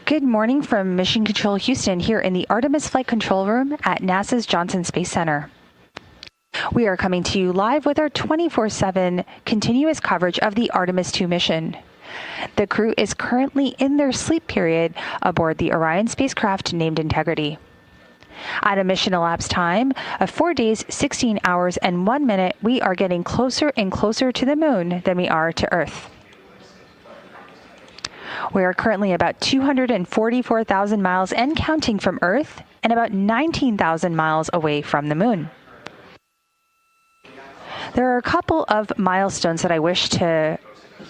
Good morning from Mission Control Houston here in the Artemis Flight Control Room at NASA's Johnson Space Center. We are coming to you live with our 24/7 continuous coverage of the Artemis II mission. The crew is currently in their sleep period aboard the Orion spacecraft named Integrity. At a mission elapsed time of 4 days, 16 hours, and 1 minute, we are getting closer and closer to the moon than we are to Earth. We are currently about 244,000 miles and counting from Earth and about 19,000 miles away from the moon. There are a couple of milestones that I wish to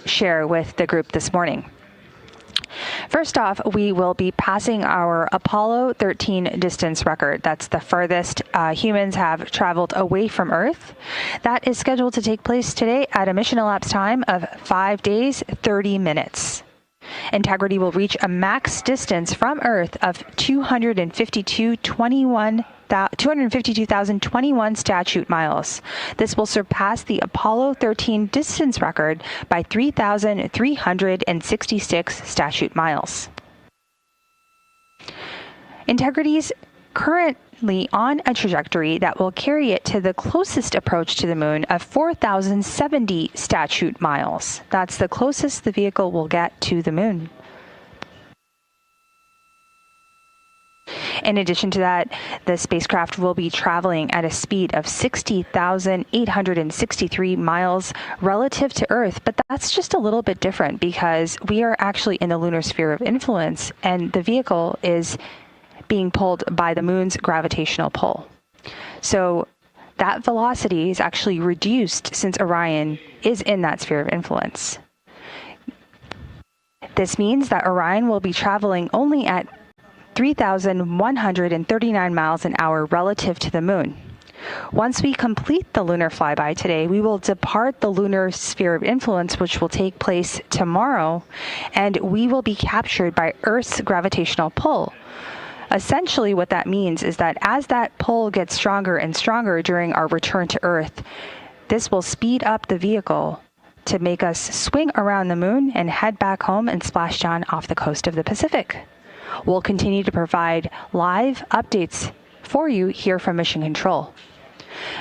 share with the group this morning. First off, we will be passing our Apollo 13 distance record. That's the furthest humans have traveled away from Earth. That is scheduled to take place today at a mission elapsed time of 5 days, 30 minutes. Integrity will reach a max distance from Earth of 252,021 statute miles. This will surpass the Apollo 13 distance record by 3,366 statute miles. Integrity's currently on a trajectory that will carry it to the closest approach to the moon of 4,070 statute miles. That's the closest the vehicle will get to the moon. In addition to that, the spacecraft will be traveling at a speed of 60,863 miles relative to Earth, but that's just a little bit different because we are actually in the lunar sphere of influence and the vehicle is being pulled by the moon's gravitational pull. So that velocity is actually reduced since Orion is in that sphere of influence. This means that Orion will be traveling only at 3,139 miles an hour relative to the moon. Once we complete the lunar flyby today, we will depart the lunar sphere of influence, which will take place tomorrow, and we will be captured by Earth's gravitational pull. Essentially, what that means is that as that pull gets stronger and stronger during our return to Earth, this will speed up the vehicle to make us swing around the moon and head back home and splash down off the coast of the Pacific. We'll continue to provide live updates for you here from Mission Control.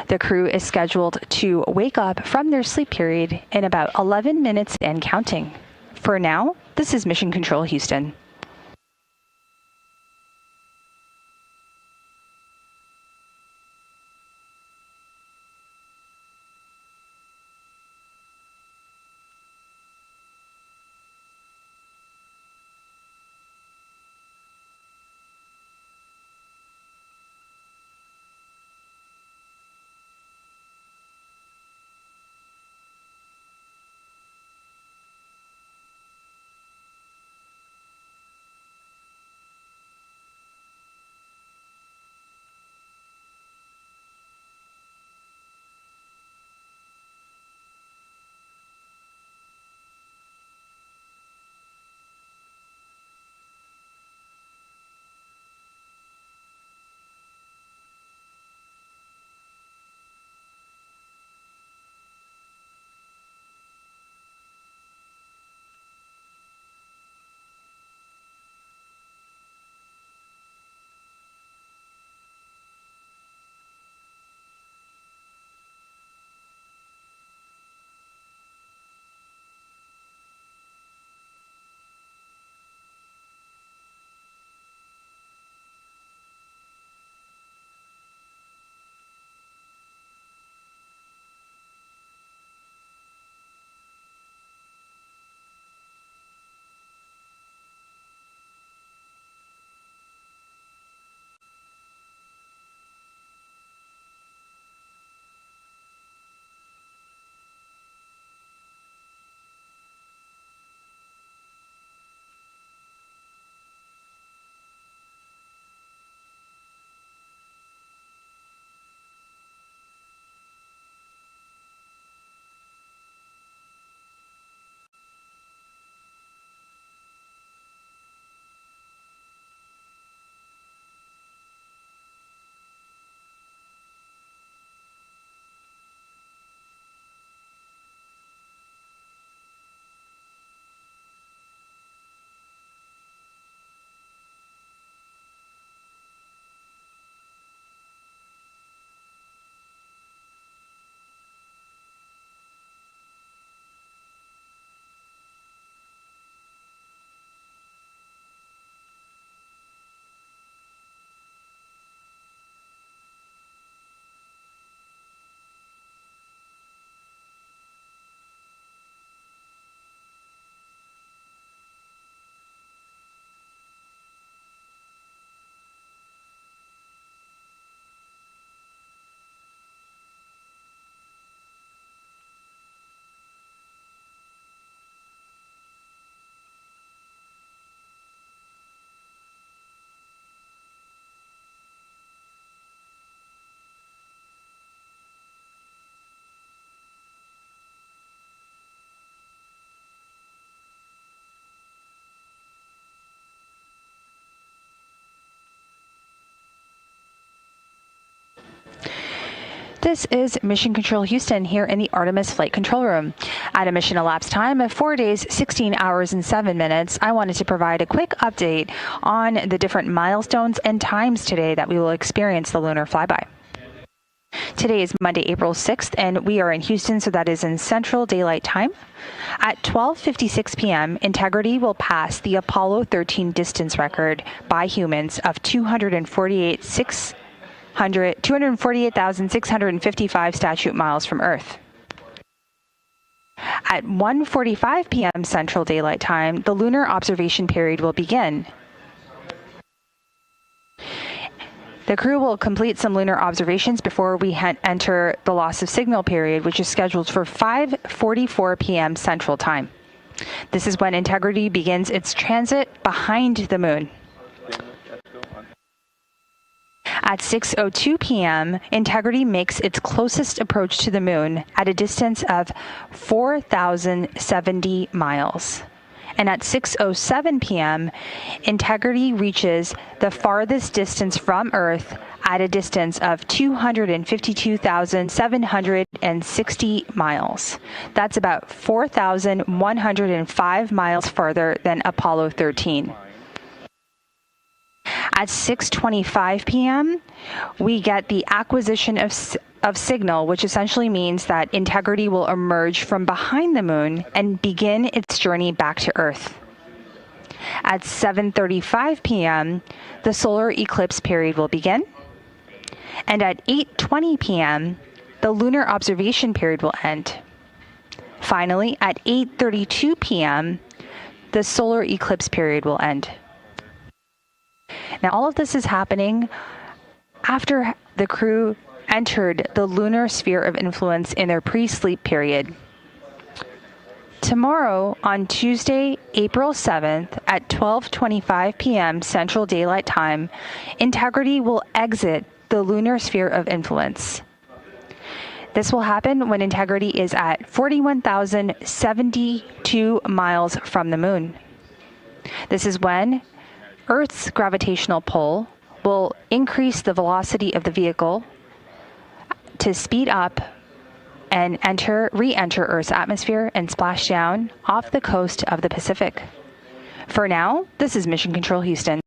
The crew is scheduled to wake up from their sleep period in about 11 minutes and counting. For now, this is Mission Control Houston. This is Mission Control Houston here in the Artemis Flight Control Room. At a mission elapsed time of 4 days, 16 hours, and 7 minutes, I wanted to provide a quick update on the different milestones and times today that we will experience the lunar flyby. Today is Monday, April 6th, and we are in Houston, so that is in Central Daylight Time. At 12:56 p.m., Integrity will pass the Apollo 13 distance record by humans of 248,655 statute miles from Earth. At 1:45 p.m. Central Daylight Time, the lunar observation period will begin. The crew will complete some lunar observations before we enter the loss of signal period, which is scheduled for 5:44 p.m. Central Time. This is when Integrity begins its transit behind the moon. At 6:02 p.m., Integrity makes its closest approach to the moon at a distance of 4,070 miles. And at 6:07 p.m., Integrity reaches the farthest distance from Earth at a distance of 252,760 miles. That's about 4,105 miles farther than Apollo 13. At 6:25 p.m., we get the acquisition of signal, which essentially means that Integrity will emerge from behind the moon and begin its journey back to Earth. At 7:35 p.m., the solar eclipse period will begin. And at 8:20 p.m., the lunar observation period will end. Finally, at 8:32 p.m., the solar eclipse period will end. Now, all of this is happening after the crew entered the lunar sphere of influence in their pre-sleep period. Tomorrow, on Tuesday, April 7th, at 12:25 p.m. Central Daylight Time, Integrity will exit the lunar sphere of influence. This will happen when Integrity is at 41,072 miles from the moon. This is when Earth's gravitational pull will increase the velocity of the vehicle to speed up and re-enter Earth's atmosphere and splash down off the coast of the Pacific. For now, this is Mission Control Houston.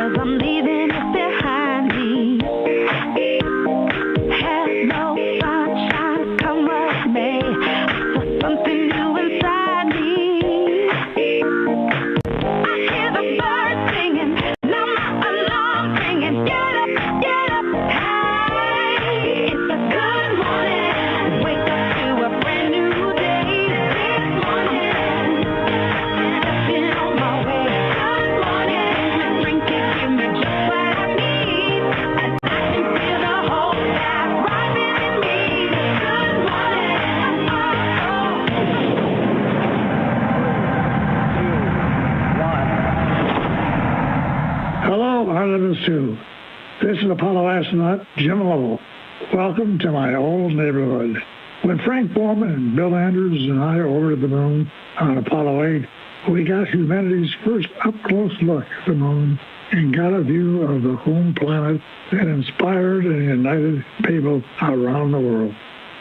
'cause I'm leaving it behind me. Hello, sunshine, come with me. I feel something new inside me. I hear the birds singing, now my alarm ringing. Get up, hey, it's a good morning. Wake up to a brand new day this morning. Stepping on my way. Good morning. Drink it, give me just what I need. And I can feel the whole sky rising in me. Good morning. Hello, Artemis II. This is Apollo astronaut Jim Lovell. Welcome to my old neighborhood. When Frank Borman and Bill Andrews and I orbited the moon on Apollo 8, we got humanity's first up-close look at the moon and got a view of the home planet that inspired and united people around the world.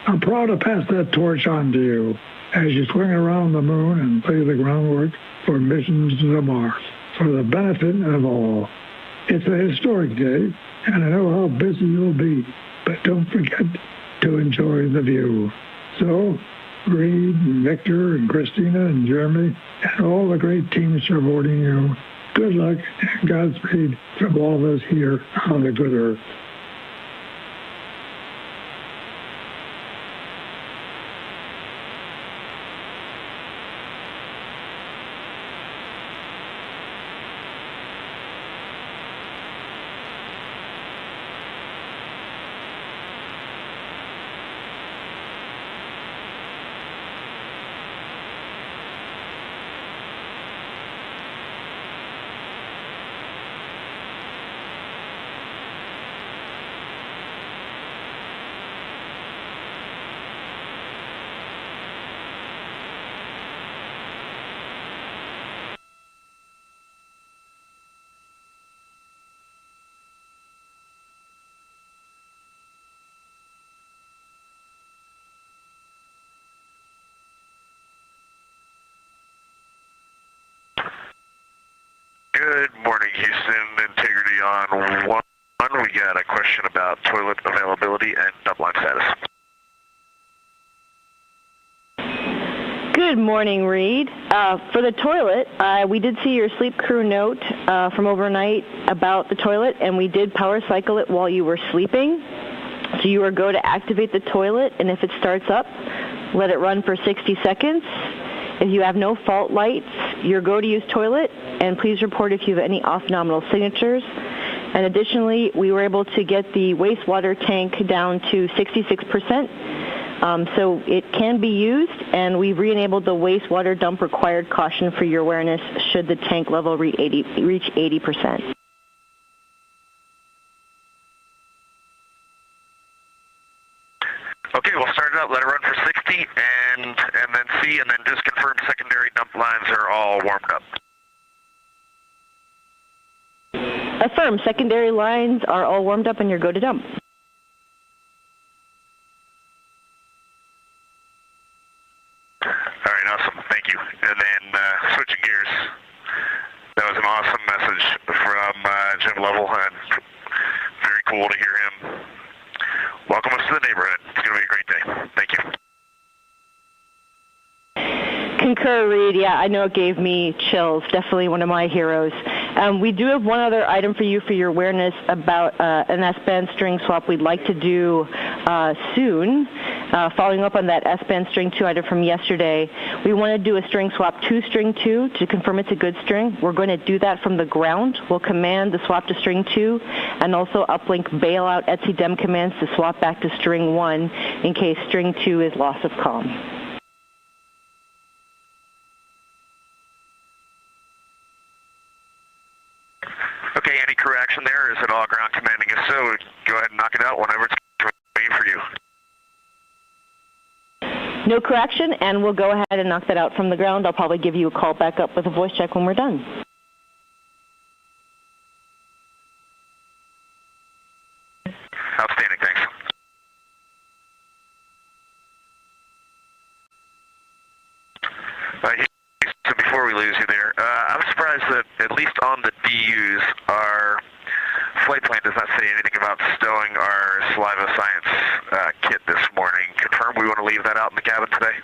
I'm proud to pass that torch on to you as you swing around the moon and lay the groundwork for missions to Mars for the benefit of all. It's a historic day, and I know how busy you'll be, but don't forget to enjoy the view. So, Reed, and Victor, and Christina, and Jeremy, and all the great teams supporting you, good luck and Godspeed from all of us here on the good earth. Good morning, Houston. Integrity on 1. We got a question about toilet availability and dump line status. Good morning, Reed. For the toilet, we did see your sleep crew note from overnight about the toilet, and we did power cycle it while you were sleeping. So you are go to activate the toilet, and if it starts up, let it run for 60 seconds. If you have no fault lights, you're go to use toilet, and please report if you have any off-nominal signatures. And additionally, we were able to get the wastewater tank down to 66%. So it can be used, and we've re-enabled the wastewater dump required caution for your awareness should the tank level reach 80%. Okay, we'll start it up, let it run for 60, and then see, and then just confirm secondary dump lines are all warmed up. Affirm, secondary lines are all warmed up and you're go to dump. All right, awesome, thank you. And then switching gears, that was an awesome message from Jim Lovell, and very cool to hear him. Welcome us to the neighborhood. It's going to be a great day. Thank you. Concur, Reed. Yeah, I know it gave me chills. Definitely one of my heroes. We do have one other item for you for your awareness about an S-band string swap we'd like to do soon. Following up on that S-band string 2 item from yesterday, we want to do a string swap to string 2 to confirm it's a good string. We're going to do that from the ground. We'll command the swap to string 2 and also uplink bailout etc dem commands to swap back to string 1 in case string 2 is loss of comm. Okay, any crew action there? Is it all ground commanding? If so, go ahead and knock it out whenever it's waiting for you. No crew action, and we'll go ahead and knock that out from the ground. I'll probably give you a call back up with a voice check when we're done. Outstanding, thanks. So before we lose you there, I'm surprised that at least on the D use. Our flight plan does not say anything about stowing our saliva science kit this morning. Confirm we want to leave that out in the cabin today?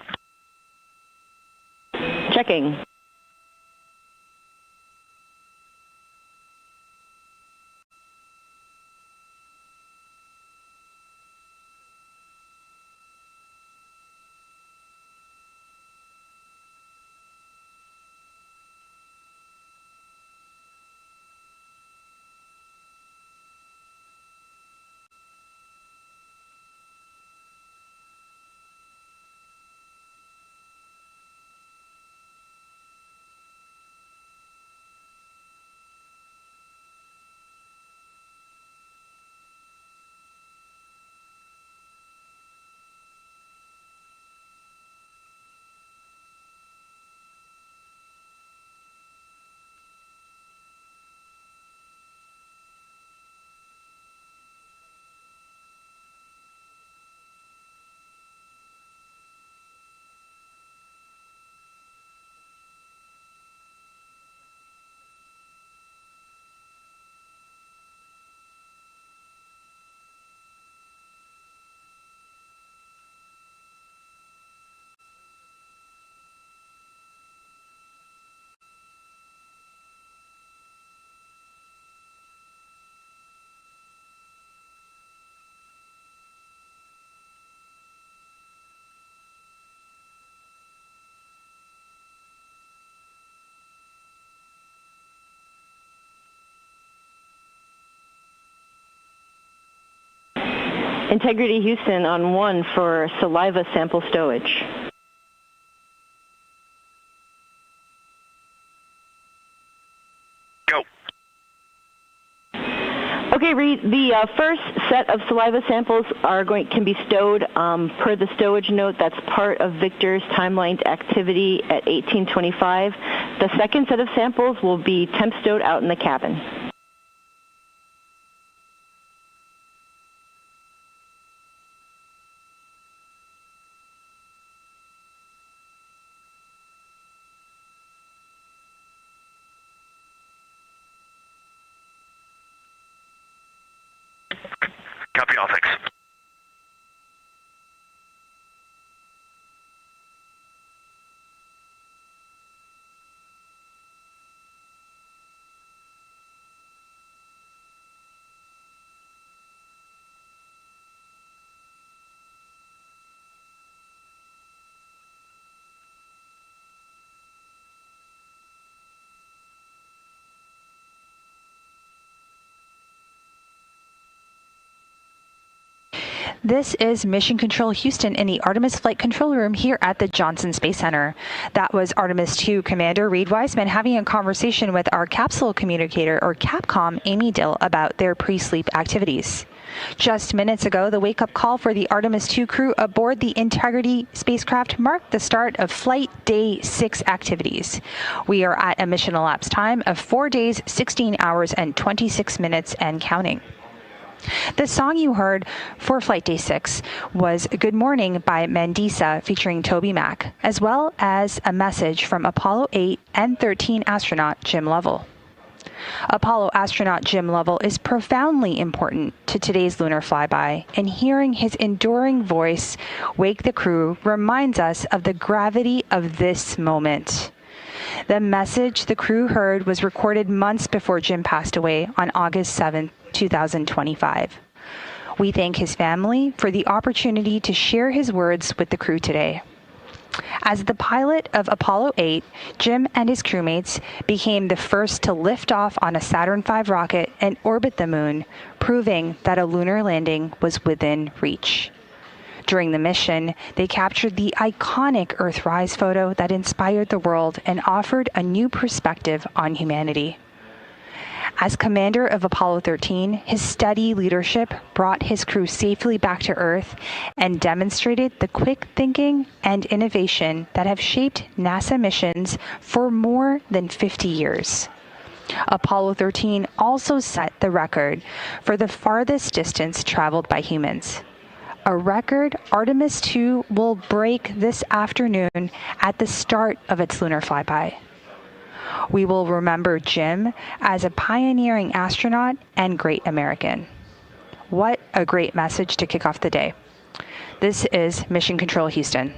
Checking. Integrity Houston on 1 for saliva sample stowage. Go. Okay, Reed, the first set of saliva samples can be stowed per the stowage note. That's part of Victor's timelined activity at 1825. The second set of samples will be temp stowed out in the cabin. Copy all, thanks. This is Mission Control Houston in the Artemis Flight Control Room here at the Johnson Space Center. That was Artemis II Commander Reed Wiseman having a conversation with our capsule communicator, or Capcom, Amy Dill, about their pre-sleep activities. Just minutes ago, the wake-up call for the Artemis II crew aboard the Integrity spacecraft marked the start of Flight Day 6 activities. We are at a mission elapsed time of 4 days, 16 hours, and 26 minutes and counting. The song you heard for Flight Day 6 was Good Morning by Mandisa featuring Toby Mac, as well as a message from Apollo 8 and 13 astronaut Jim Lovell. Apollo astronaut Jim Lovell is profoundly important to today's lunar flyby, and hearing his enduring voice wake the crew reminds us of the gravity of this moment. The message the crew heard was recorded months before Jim passed away on August 7, 2025. We thank his family for the opportunity to share his words with the crew today. As the pilot of Apollo 8, Jim and his crewmates became the first to lift off on a Saturn V rocket and orbit the moon, proving that a lunar landing was within reach. During the mission, they captured the iconic Earthrise photo that inspired the world and offered a new perspective on humanity. As commander of Apollo 13, his steady leadership brought his crew safely back to Earth and demonstrated the quick thinking and innovation that have shaped NASA missions for more than 50 years. Apollo 13 also set the record for the farthest distance traveled by humans. A record Artemis II will break this afternoon at the start of its lunar flyby. We will remember Jim as a pioneering astronaut and great American. What a great message to kick off the day. This is Mission Control Houston.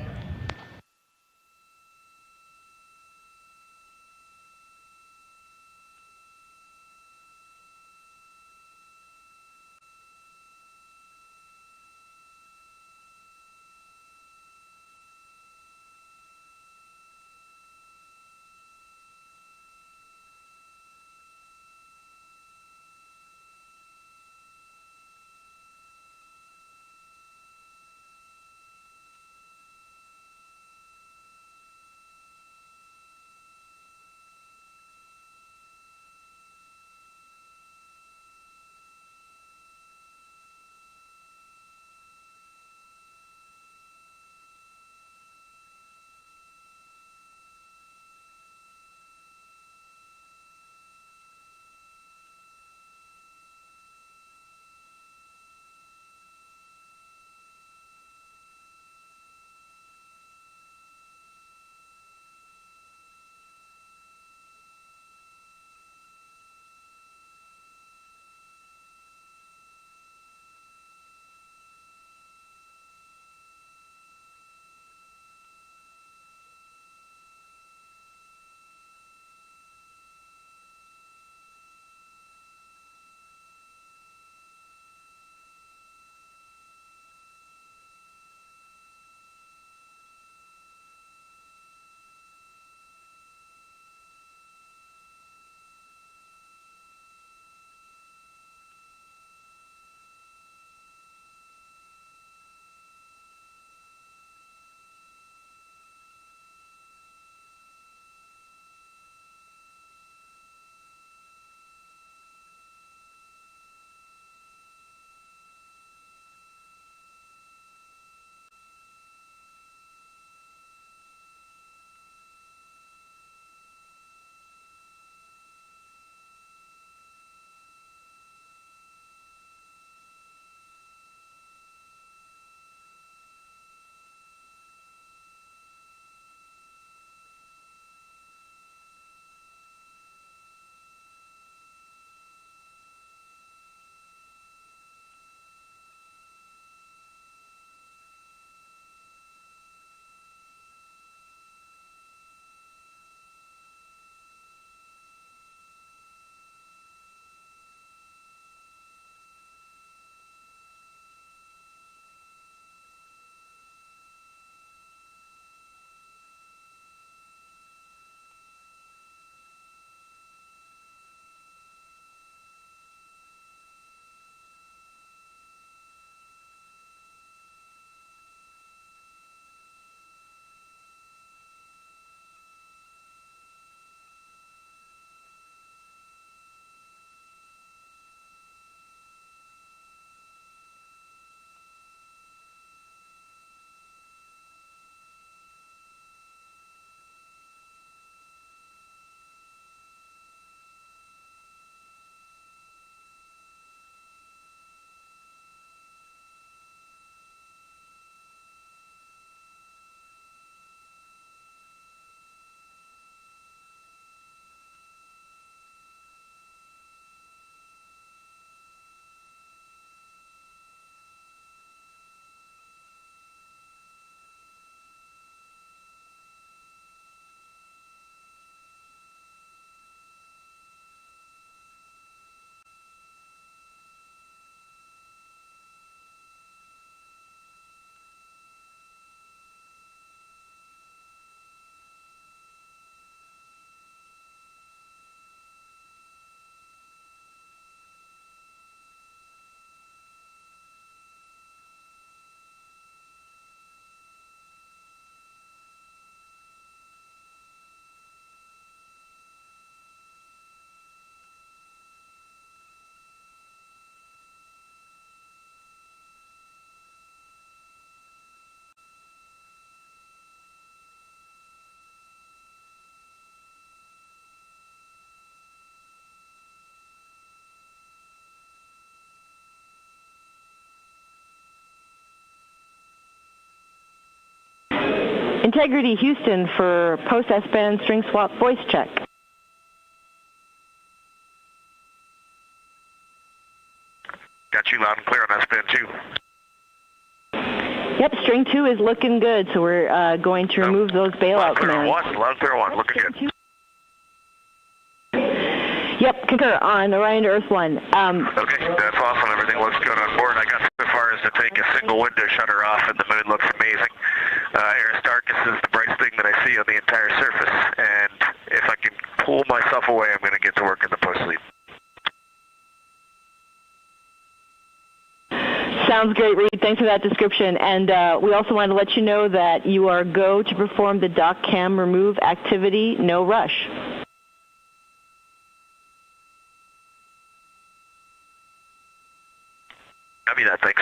Integrity Houston for post-S-band string swap voice check. Got you loud and clear on S-band 2. Yep, string 2 is looking good, so we're going to remove those bailout commands. Loud and clear 1, looking good. Yep, concur on Orion to Earth 1. Okay, that's awesome. Everything looks good on board. I got so far as to take a single window shutter off, and the moon looks amazing. Aristarchus is the brightest thing that I see on the entire surface, and if I can pull myself away, I'm going to get to work in the post-sleep. Sounds great, Reed. Thanks for that description. And we also wanted to let you know that you are go to perform the dock cam remove activity, no rush. Copy that, thanks.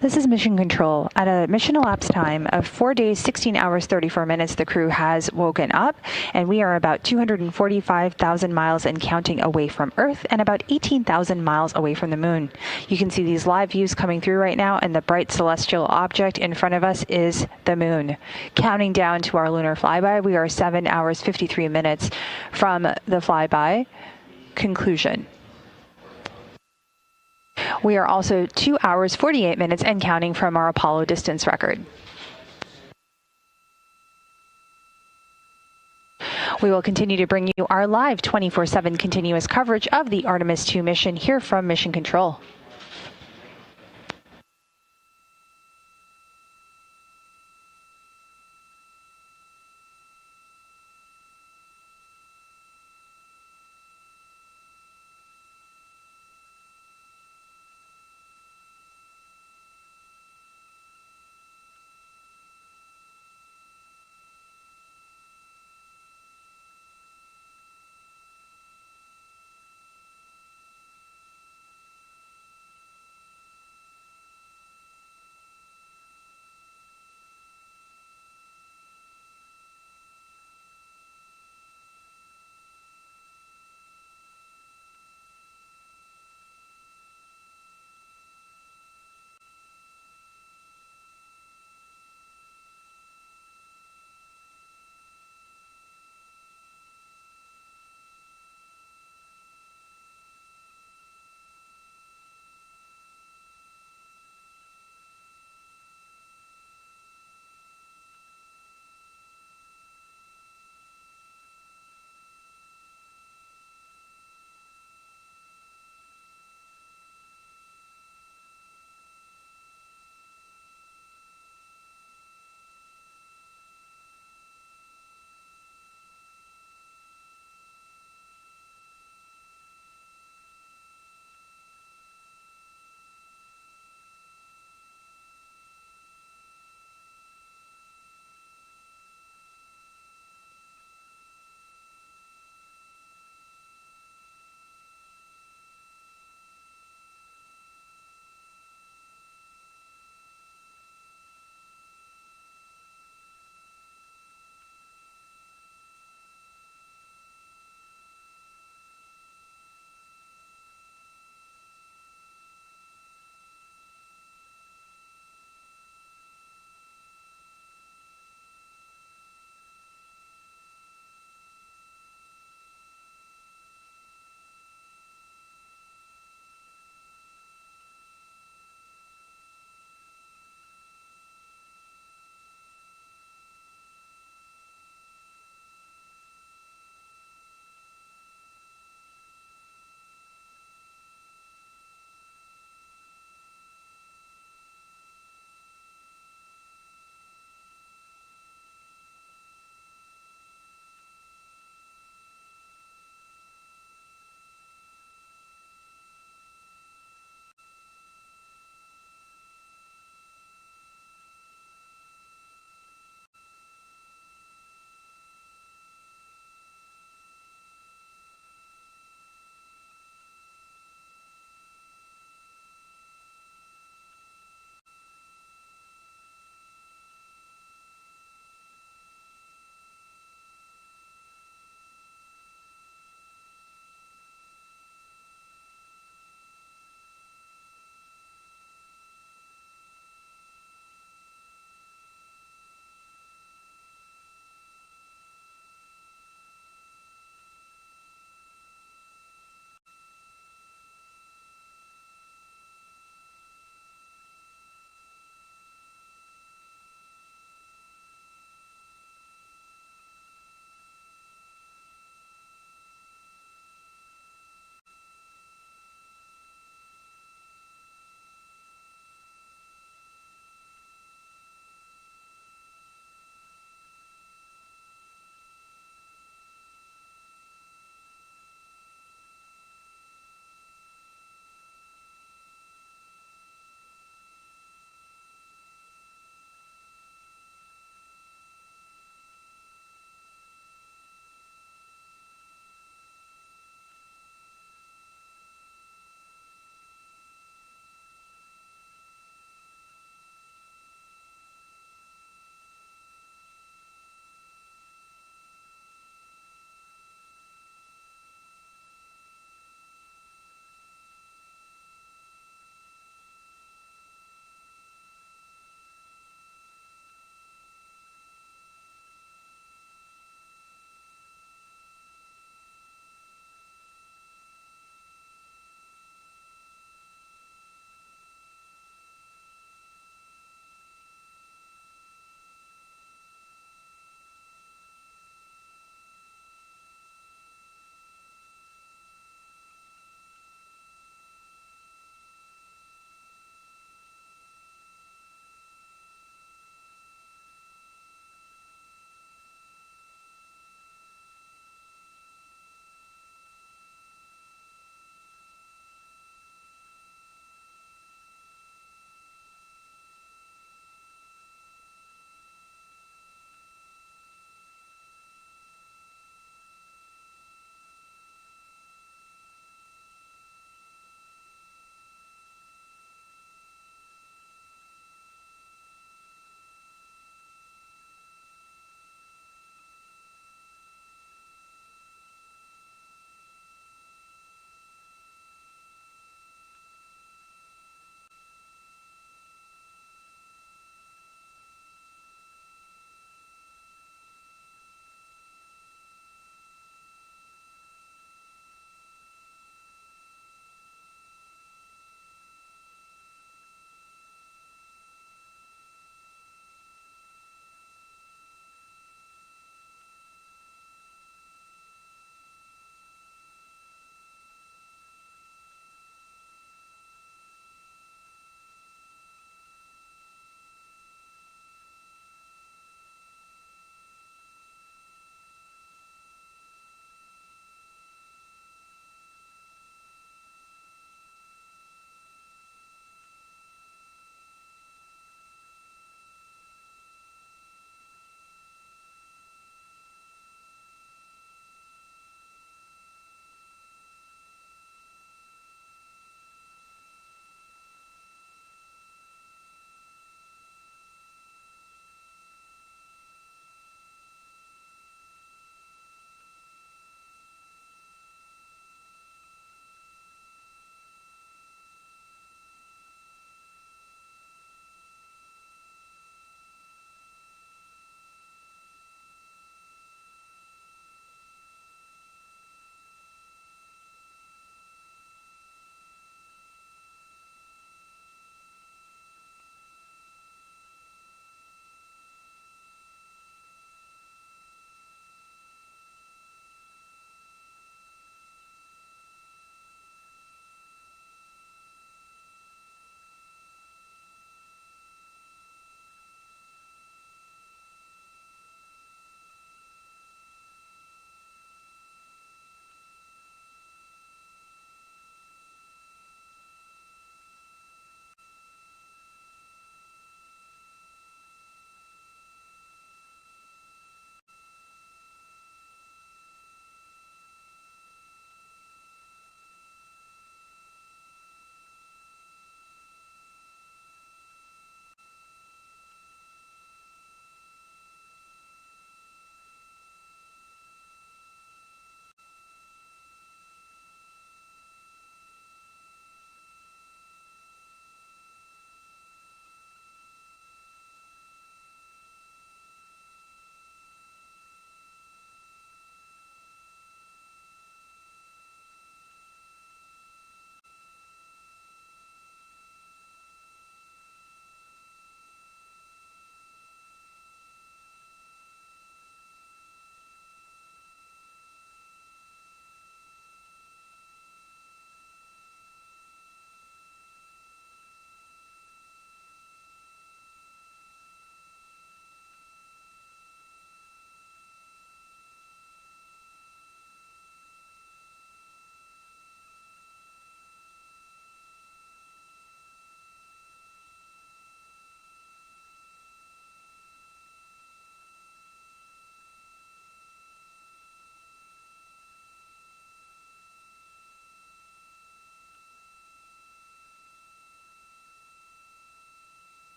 This is Mission Control. At a mission elapsed time of 4 days, 16 hours, 34 minutes, the crew has woken up, and we are about 245,000 miles and counting away from Earth and about 18,000 miles away from the moon. You can see these live views coming through right now, and the bright celestial object in front of us is the moon. Counting down to our lunar flyby, we are 7 hours, 53 minutes from the flyby conclusion. We are also 2 hours, 48 minutes and counting from our Apollo distance record. We will continue to bring you our live 24/7 continuous coverage of the Artemis II mission here from Mission Control.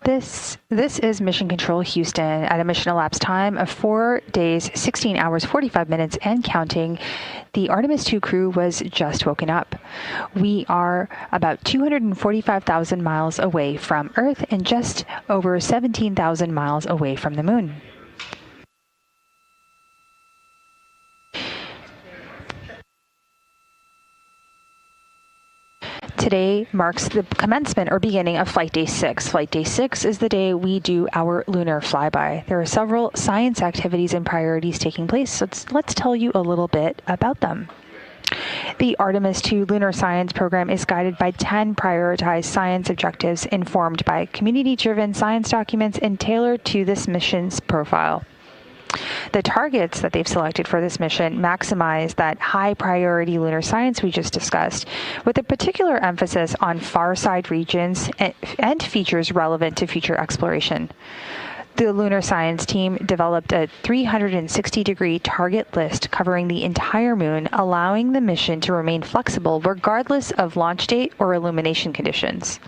This is Mission Control Houston at a mission elapsed time of 4 days, 16 hours, 45 minutes, and counting. The Artemis II crew was just woken up. We are about 245,000 miles away from Earth and just over 17,000 miles away from the Moon. Today marks the commencement or beginning of Flight Day 6. Flight Day 6 is the day we do our lunar flyby. There are several science activities and priorities taking place, so let's tell you a little bit about them. The Artemis II lunar science program is guided by 10 prioritized science objectives informed by community-driven science documents and tailored to this mission's profile. The targets that they've selected for this mission maximize that high priority lunar science we just discussed, with a particular emphasis on far side regions and features relevant to future exploration. The lunar science team developed a 360-degree target list covering the entire moon, allowing the mission to remain flexible regardless of launch date or illumination conditions.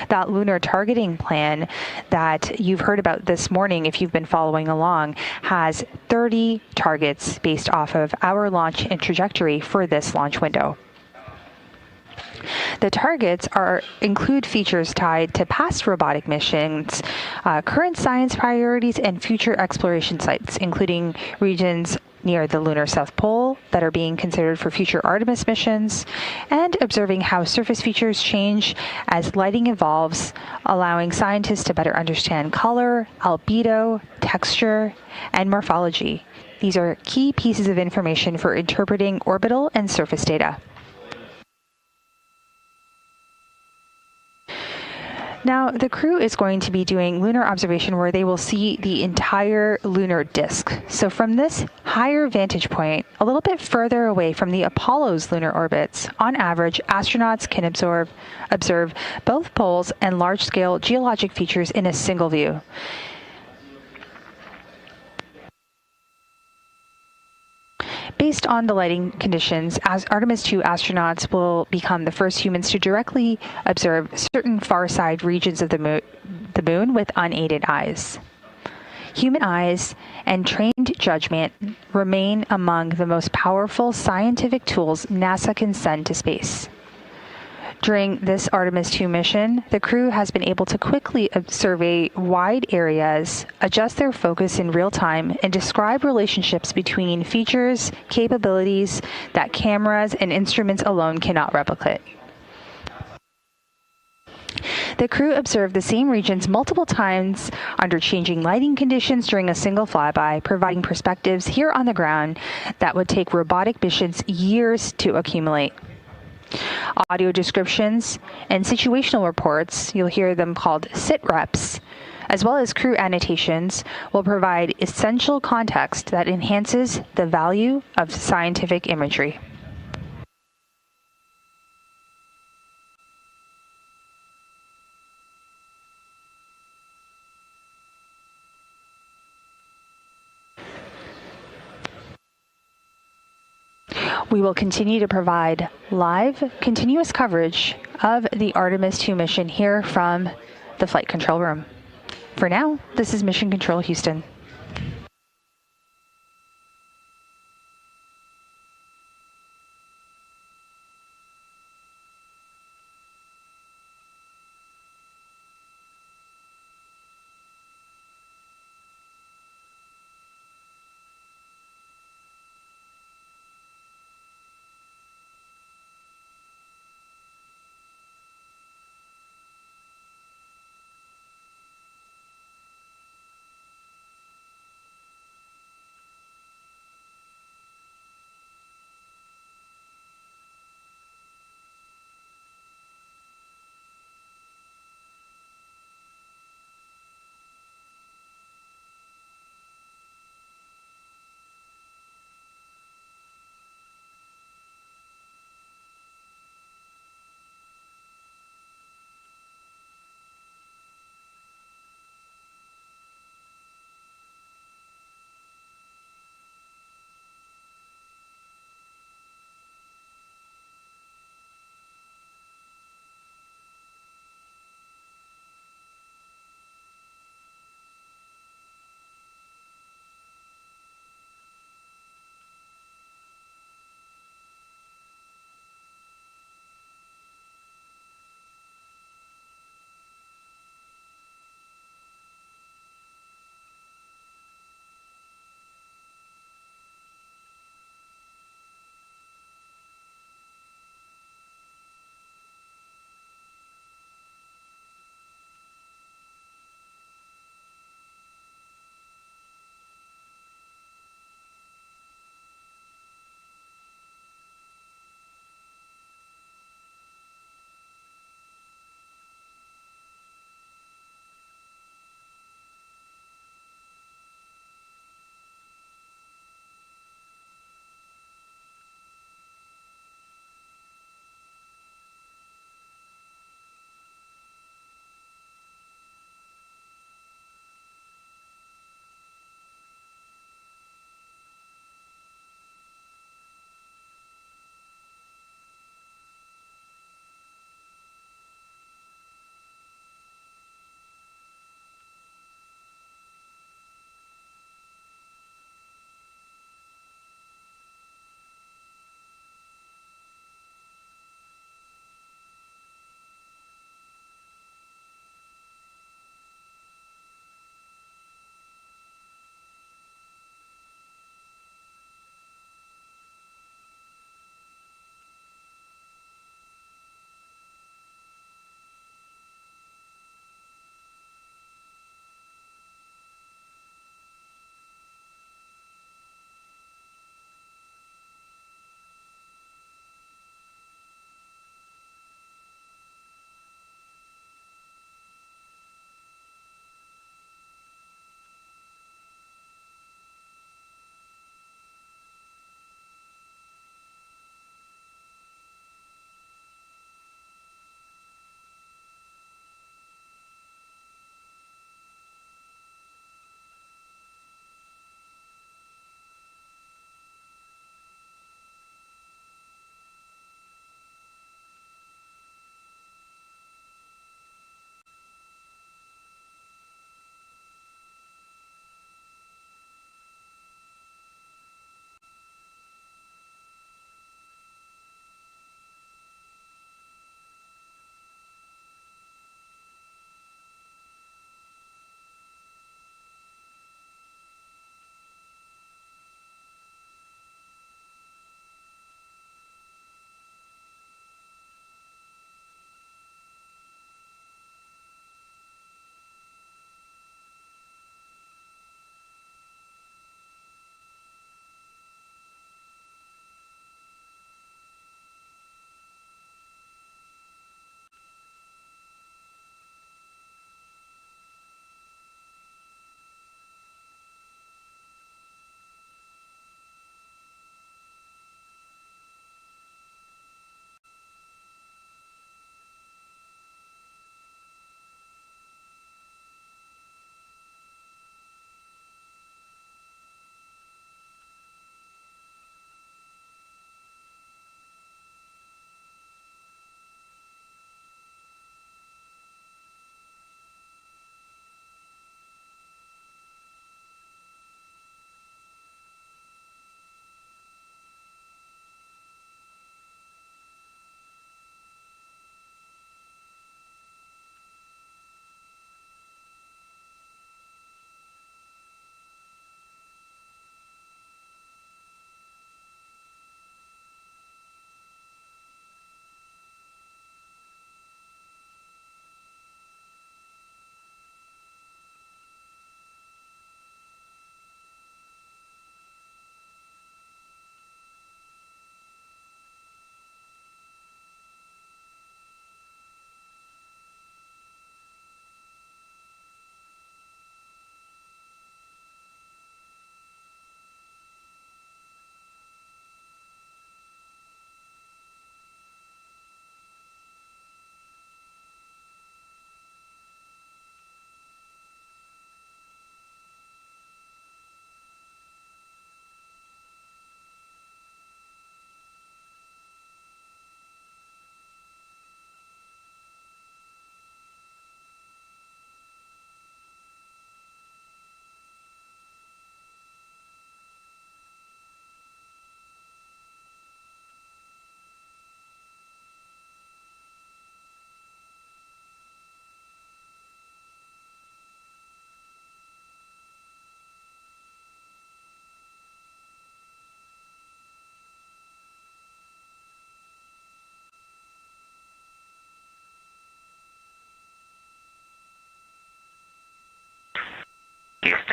That lunar targeting plan that you've heard about this morning, if you've been following along, has 30 targets based off of our launch and trajectory for this launch window. The targets include features tied to past robotic missions, current science priorities, and future exploration sites, including regions near the lunar South Pole that are being considered for future Artemis missions, and observing how surface features change as lighting evolves, allowing scientists to better understand color, albedo, texture, and morphology. These are key pieces of information for interpreting orbital and surface data. Now, the crew is going to be doing lunar observation where they will see the entire lunar disk. So from this higher vantage point, a little bit further away from the Apollo's lunar orbits, on average, astronauts can observe both poles and large-scale geologic features in a single view. Based on the lighting conditions, as Artemis II astronauts will become the first humans to directly observe certain far-side regions of the moon with unaided eyes. Human eyes and trained judgment remain among the most powerful scientific tools NASA can send to space. During this Artemis II mission, the crew has been able to quickly survey wide areas, adjust their focus in real time, and describe relationships between features, capabilities that cameras and instruments alone cannot replicate. The crew observed the same regions multiple times under changing lighting conditions during a single flyby, providing perspectives here on the ground that would take robotic missions years to accumulate. Audio descriptions and situational reports, you'll hear them called sit reps, as well as crew annotations, will provide essential context that enhances the value of scientific imagery. We will continue to provide live, continuous coverage of the Artemis II mission here from the Flight Control Room. For now, this is Mission Control Houston.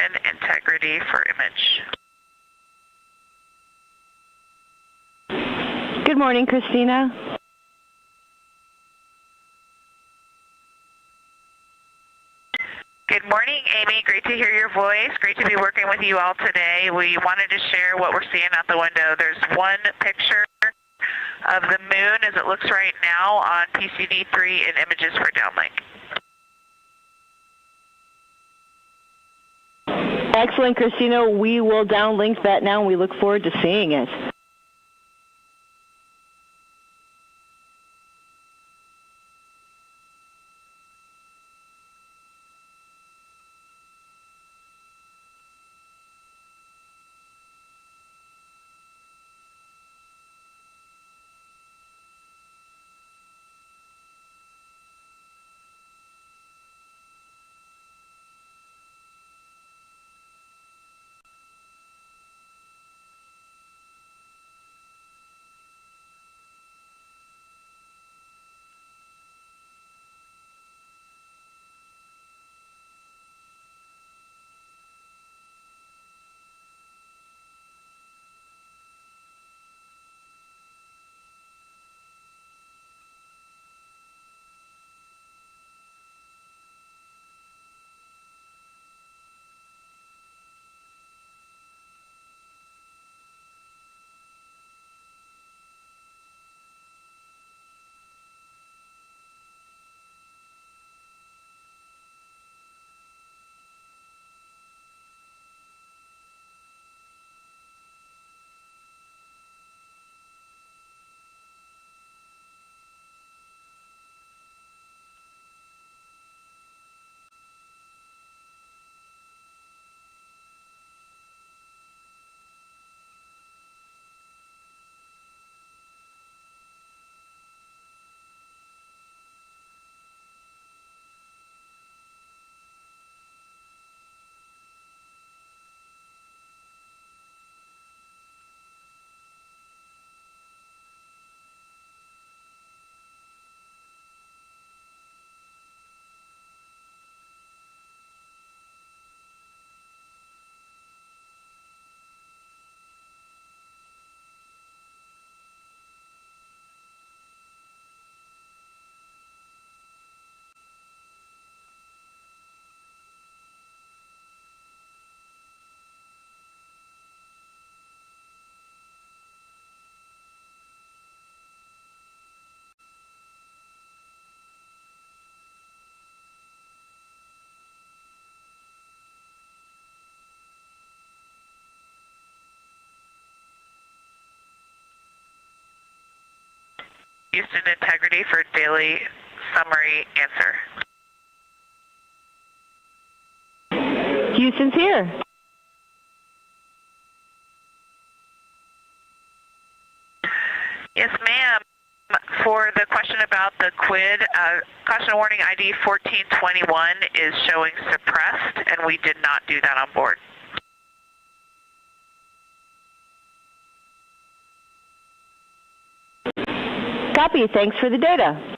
Houston, integrity for image. Good morning, Christina. Good morning, Amy. Great to hear your voice. Great to be working with you all today. We wanted to share what we're seeing out the window. There's one picture of the moon as it looks right now on PCD3 in images for downlink. Excellent, Christina. We will downlink that now, and we look forward to seeing it. Houston, integrity for daily summary answer. Houston's here. Yes, ma'am. For the question about the quid, caution warning ID 1421 is showing suppressed, and we did not do that on board. Copy. Thanks for the data.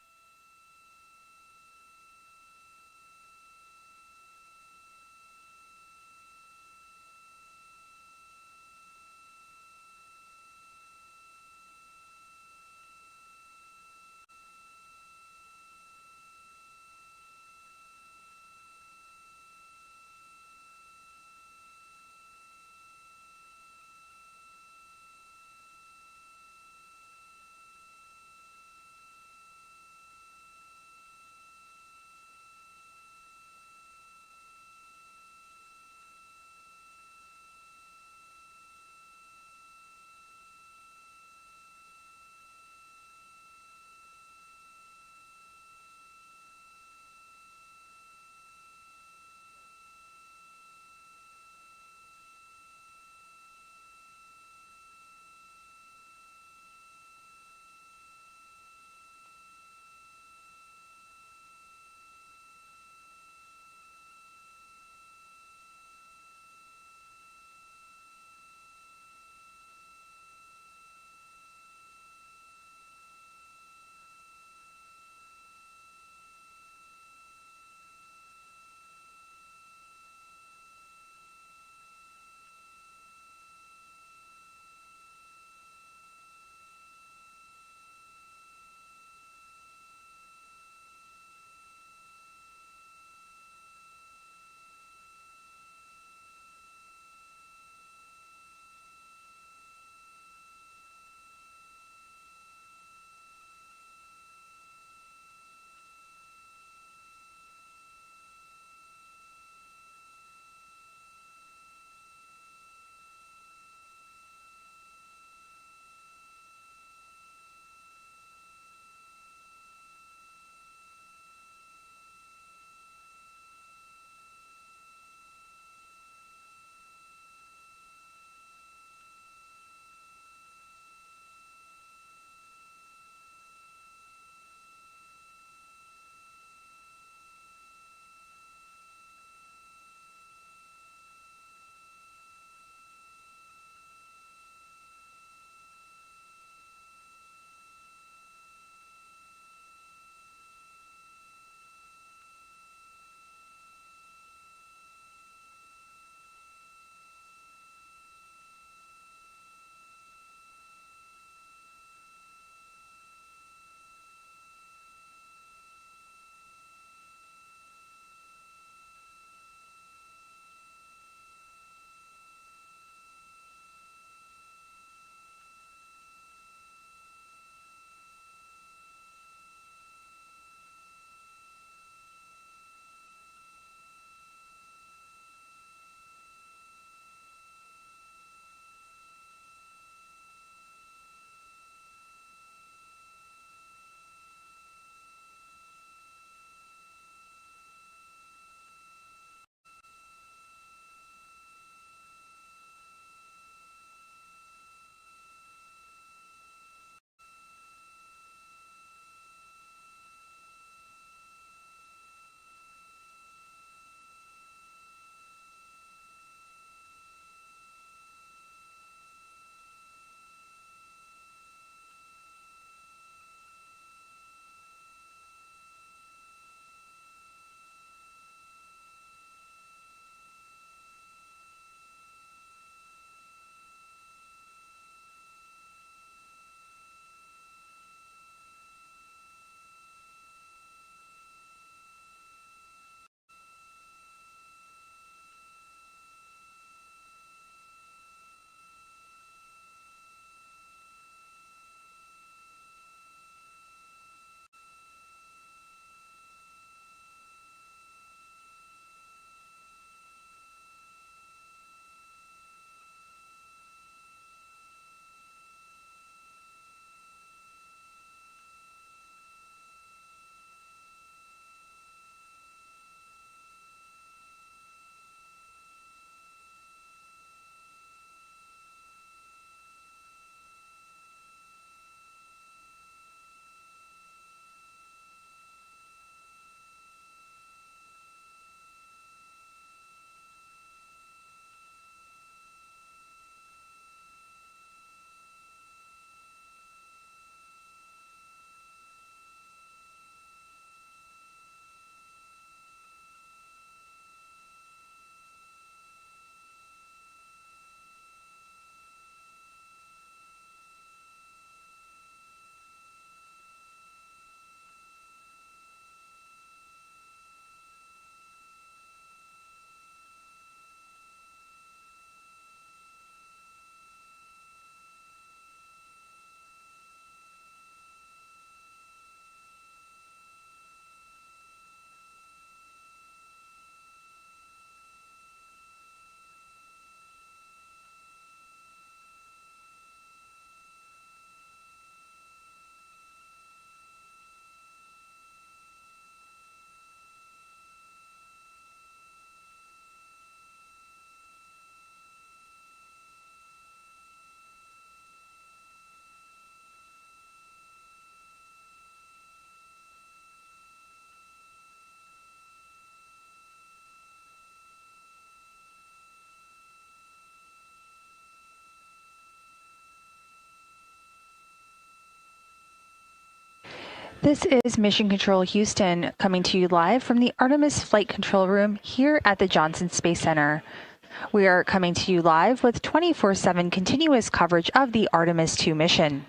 This is Mission Control Houston coming to you live from the Artemis Flight Control Room here at the Johnson Space Center. We are coming to you live with 24/7 continuous coverage of the Artemis II mission.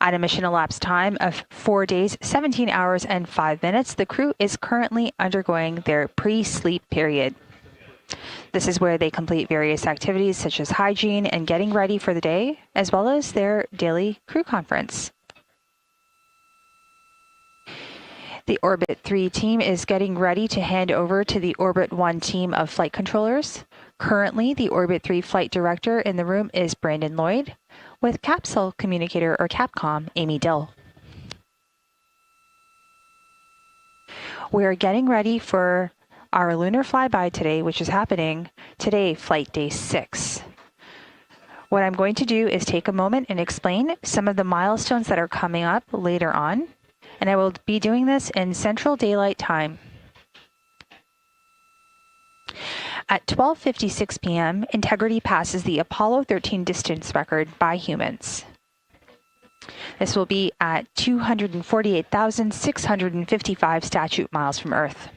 At a mission elapsed time of 4 days, 17 hours, and 5 minutes, the crew is currently undergoing their pre-sleep period. This is where they complete various activities such as hygiene and getting ready for the day, as well as their daily crew conference. The Orbit 3 team is getting ready to hand over to the Orbit 1 team of flight controllers. Currently, the Orbit 3 flight director in the room is Brandon Lloyd, with capsule communicator or Capcom, Amy Dill. We are getting ready for our lunar flyby today, which is happening today, flight day 6. What I'm going to do is take a moment and explain some of the milestones that are coming up later on, and I will be doing this in Central Daylight Time. At 12:56 p.m., Integrity passes the Apollo 13 distance record by humans. This will be at 248,655 statute miles from Earth.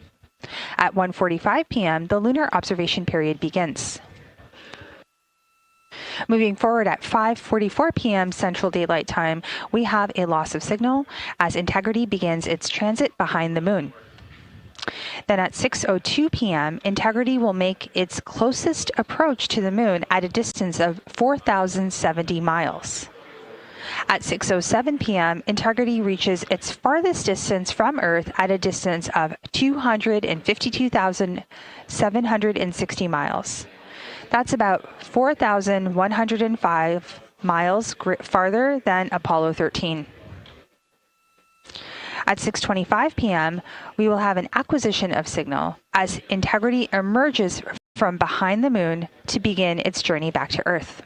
At 1:45 p.m., the lunar observation period begins. Moving forward at 5:44 p.m. Central Daylight Time, we have a loss of signal as Integrity begins its transit behind the moon. Then at 6:02 p.m., Integrity will make its closest approach to the moon at a distance of 4,070 miles. At 6:07 p.m., Integrity reaches its farthest distance from Earth at a distance of 252,760 miles. That's about 4,105 miles farther than Apollo 13. At 6:25 p.m., we will have an acquisition of signal as Integrity emerges from behind the moon to begin its journey back to Earth.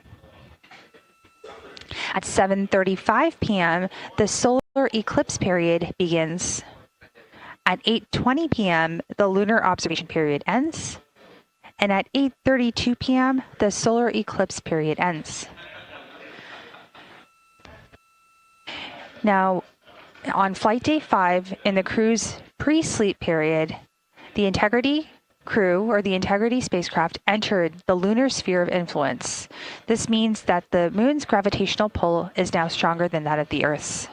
At 7:35 p.m., the solar eclipse period begins. At 8:20 p.m., the lunar observation period ends. And at 8:32 p.m., the solar eclipse period ends. Now, on flight day 5 in the crew's pre-sleep period, the Integrity crew or the Integrity spacecraft entered the lunar sphere of influence. This means that the moon's gravitational pull is now stronger than that of the Earth's.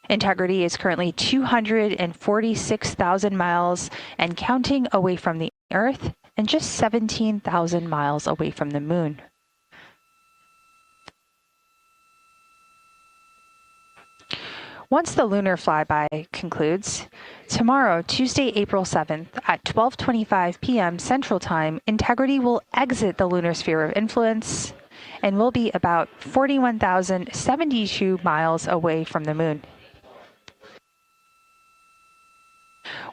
Integrity is currently 246,000 miles and counting away from the Earth and just 17,000 miles away from the moon. Once the lunar flyby concludes, tomorrow, Tuesday, April 7th, at 12:25 p.m. Central Time, Integrity will exit the lunar sphere of influence and will be about 41,072 miles away from the moon.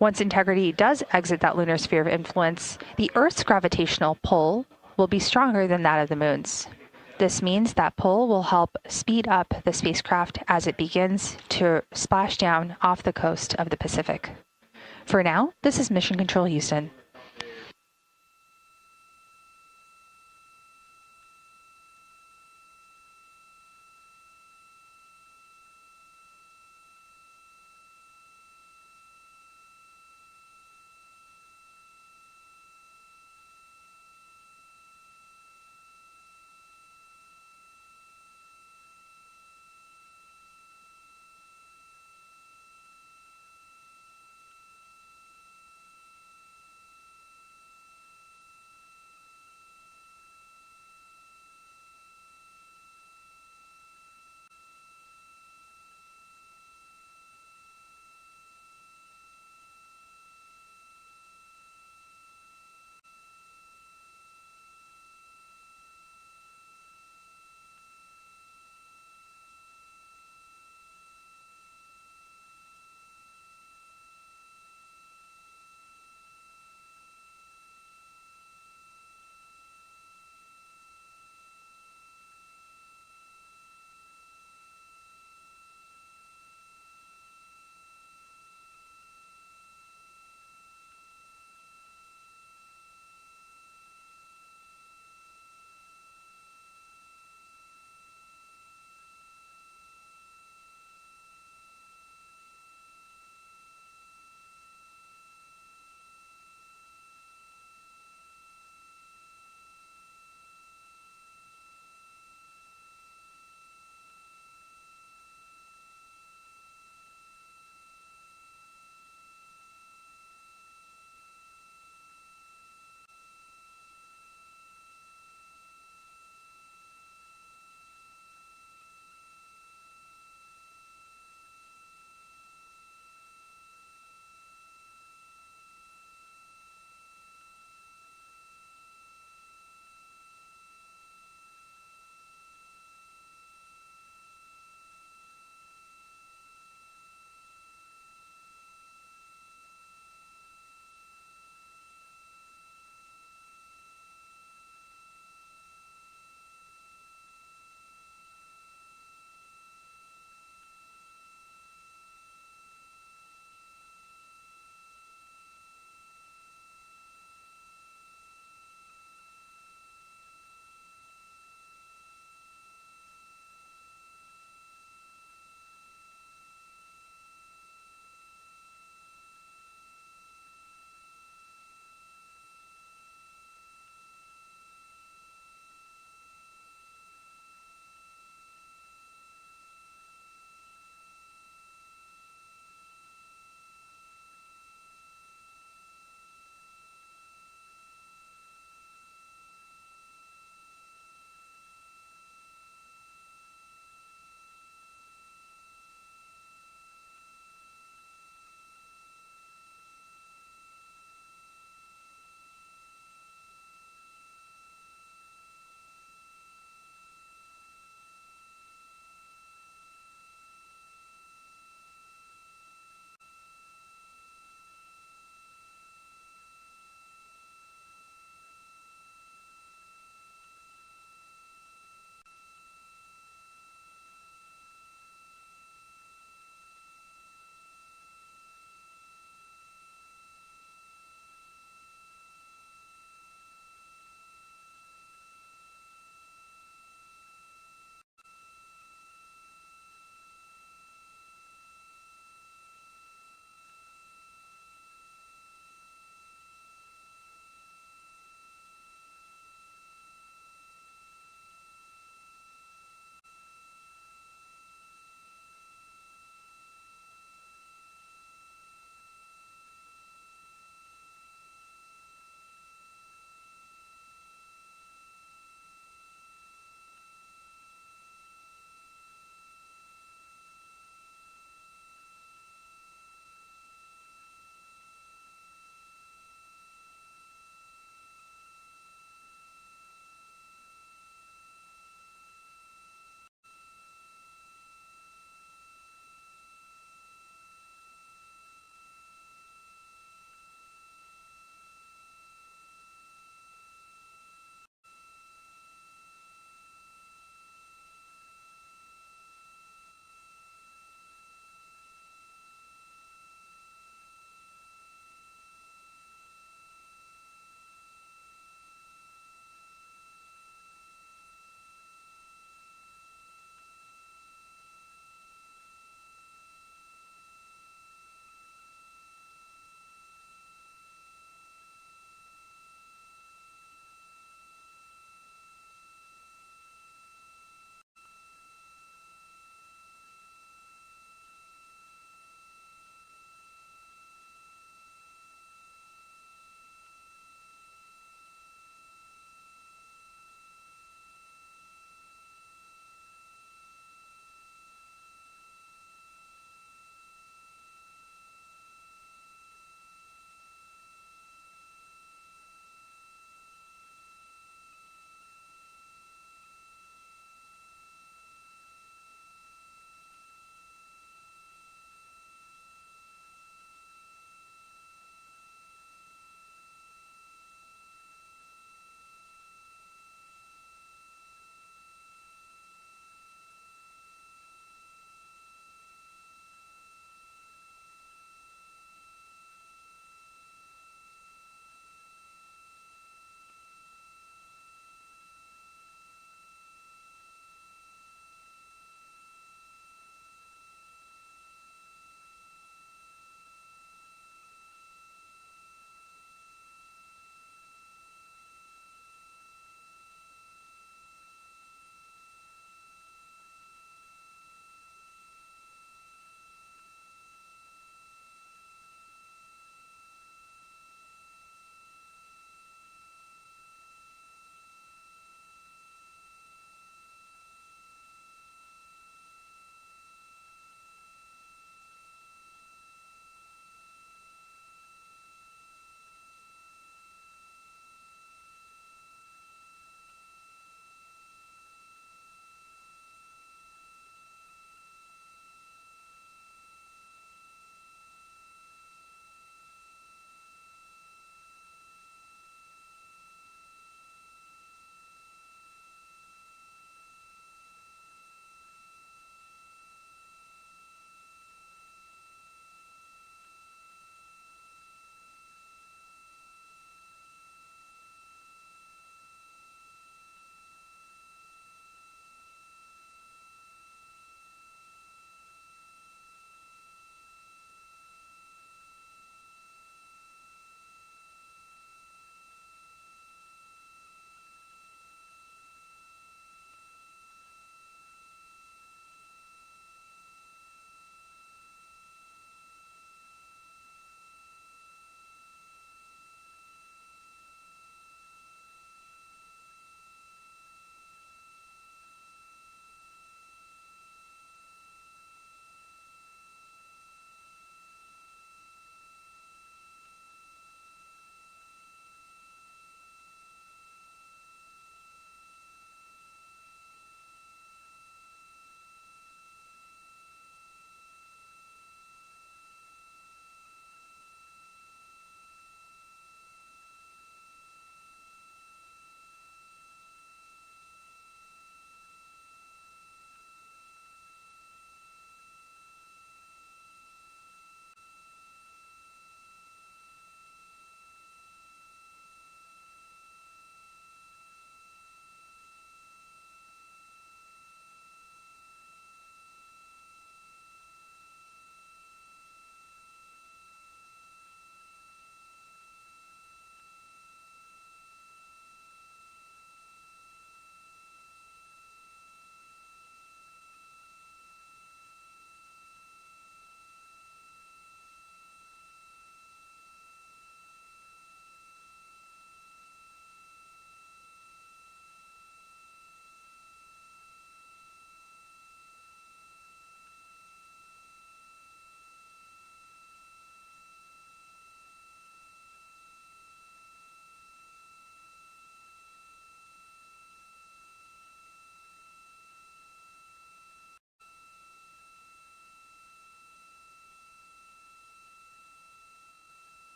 Once Integrity does exit that lunar sphere of influence, the Earth's gravitational pull will be stronger than that of the moon's. This means that pull will help speed up the spacecraft as it begins to splash down off the coast of the Pacific. For now, this is Mission Control Houston.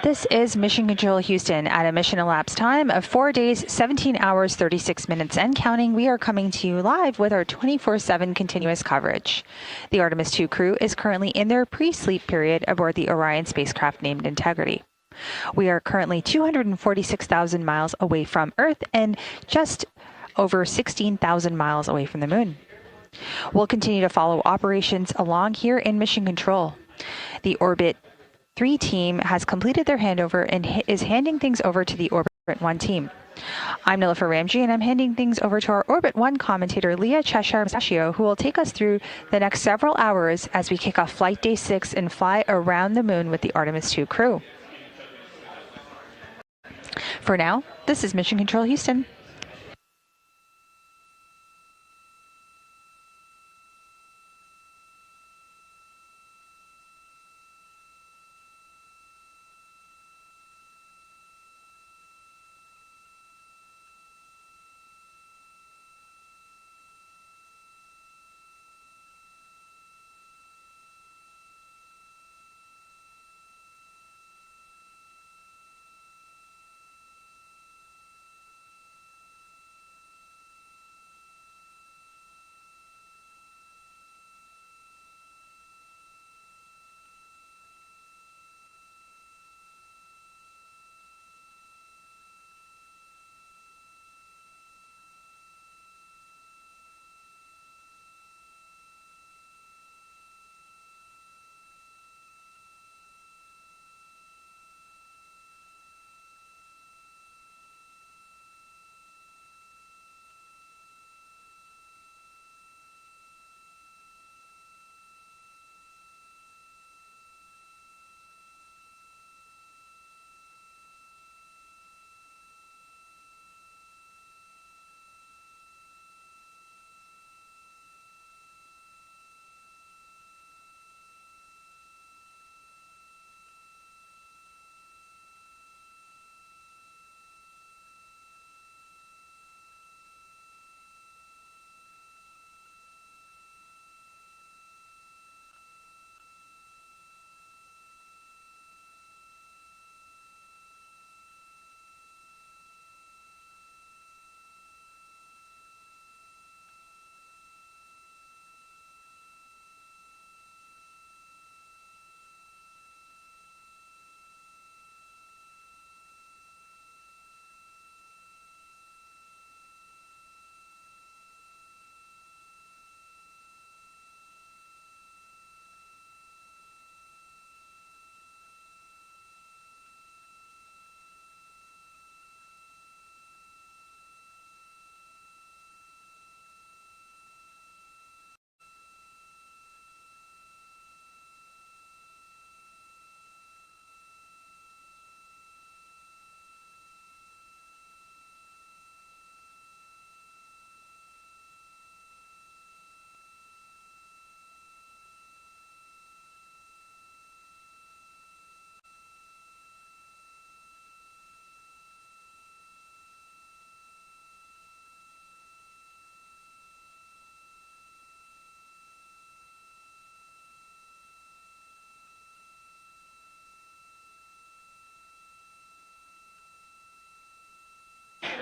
This is Mission Control Houston at a mission elapsed time of 4 days, 17 hours, 36 minutes and counting. We are coming to you live with our 24/7 continuous coverage. The Artemis II crew is currently in their pre-sleep period aboard the Orion spacecraft named Integrity. We are currently 246,000 miles away from Earth and just over 16,000 miles away from the Moon. We'll continue to follow operations along here in Mission Control. The Orbit 3 team has completed their handover and is handing things over to the Orbit 1 team. I'm Nilofer Ramji, and I'm handing things over to our Orbit 1 commentator, Leah Cheshire-Mustachio, who will take us through the next several hours as we kick off Flight Day 6 and fly around the Moon with the Artemis II crew. For now, this is Mission Control Houston.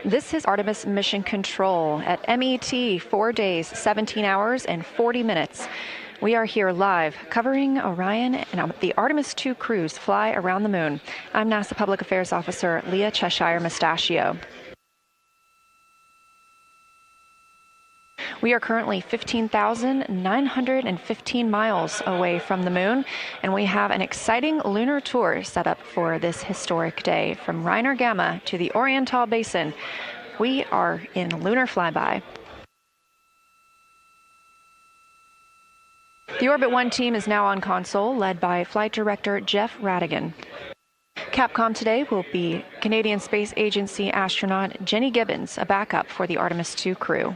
This is Artemis Mission Control at MET, 4 days, 17 hours, and 40 minutes. We are here live covering Orion and the Artemis II crews fly around the Moon. I'm NASA Public Affairs Officer Leah Cheshire-Mustachio. We are currently 15,915 miles away from the Moon, and we have an exciting lunar tour set up for this historic day. From Reiner Gamma to the Oriental Basin, we are in Lunar Flyby. The Orbit 1 team is now on console, led by Flight Director Jeff Radigan. Capcom today will be Canadian Space Agency astronaut Jenny Gibbons, a backup for the Artemis II crew.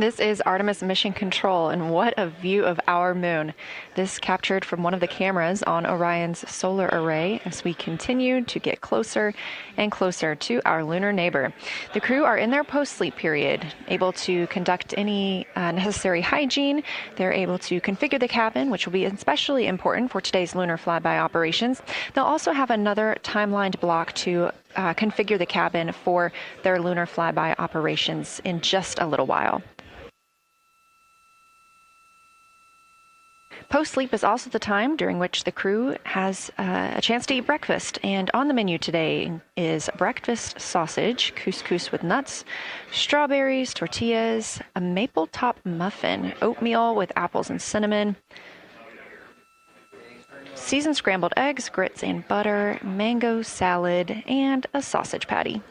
This is Artemis Mission Control, and what a view of our moon. This captured from one of the cameras on Orion's solar array as we continue to get closer and closer to our lunar neighbor. The crew are in their post-sleep period, able to conduct any necessary hygiene. They're able to configure the cabin, which will be especially important for today's lunar flyby operations. They'll also have another timelined block to configure the cabin for their lunar flyby operations in just a little while. Post-sleep is also the time during which the crew has a chance to eat breakfast. And on the menu today is breakfast sausage, couscous with nuts, strawberries, tortillas, a maple top muffin, oatmeal with apples and cinnamon, seasoned scrambled eggs, grits and butter, mango salad, and a sausage patty.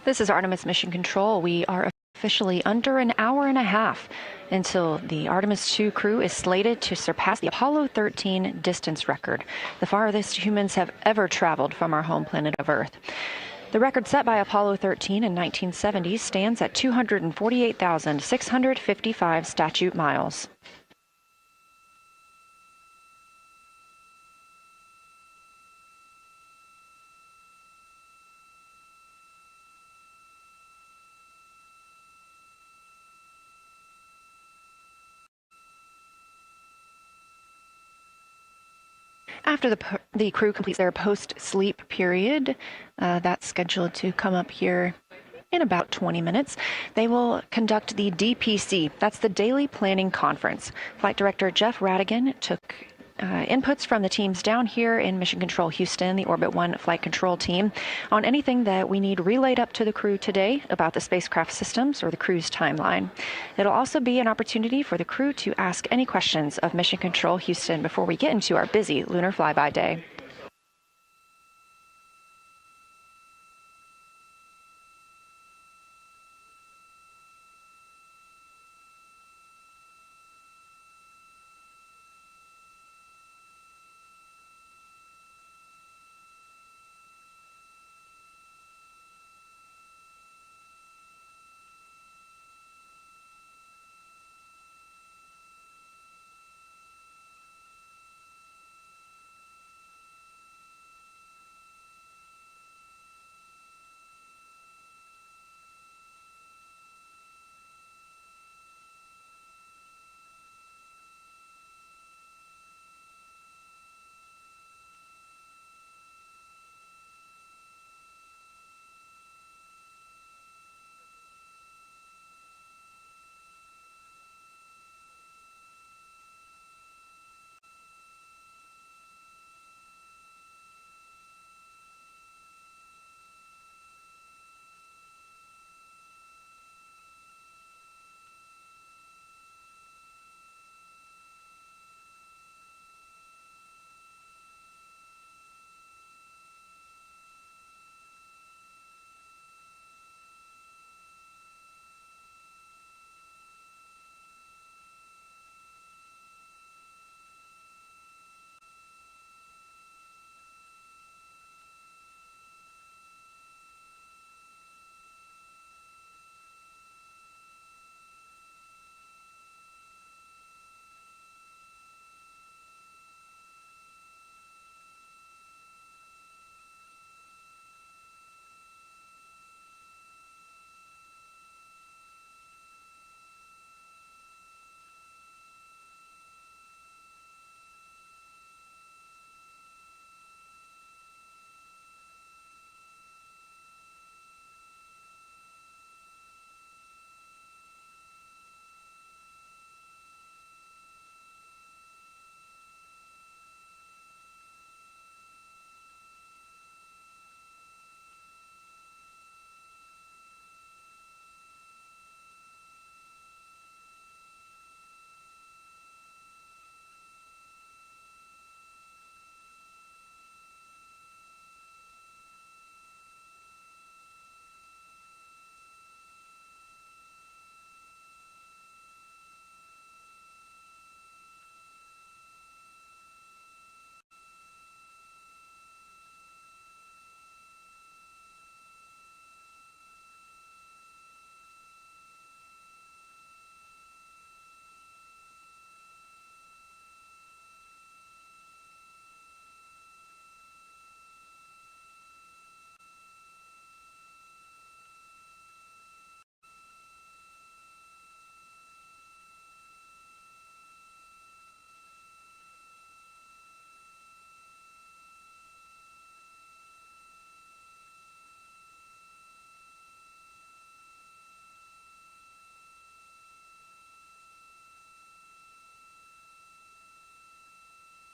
This is Artemis Mission Control. We are officially under an hour and a half until the Artemis II crew is slated to surpass the Apollo 13 distance record, the farthest humans have ever traveled from our home planet of Earth. The record set by Apollo 13 in 1970 stands at 248,655 statute miles. After the crew completes their post-sleep period, that's scheduled to come up here in about 20 minutes, they will conduct the DPC. That's the Daily Planning Conference. Flight Director Jeff Radigan took inputs from the teams down here in Mission Control Houston, the Orbit 1 flight control team, on anything that we need relayed up to the crew today about the spacecraft systems or the crew's timeline. It'll also be an opportunity for the crew to ask any questions of Mission Control Houston before we get into our busy Lunar Flyby day.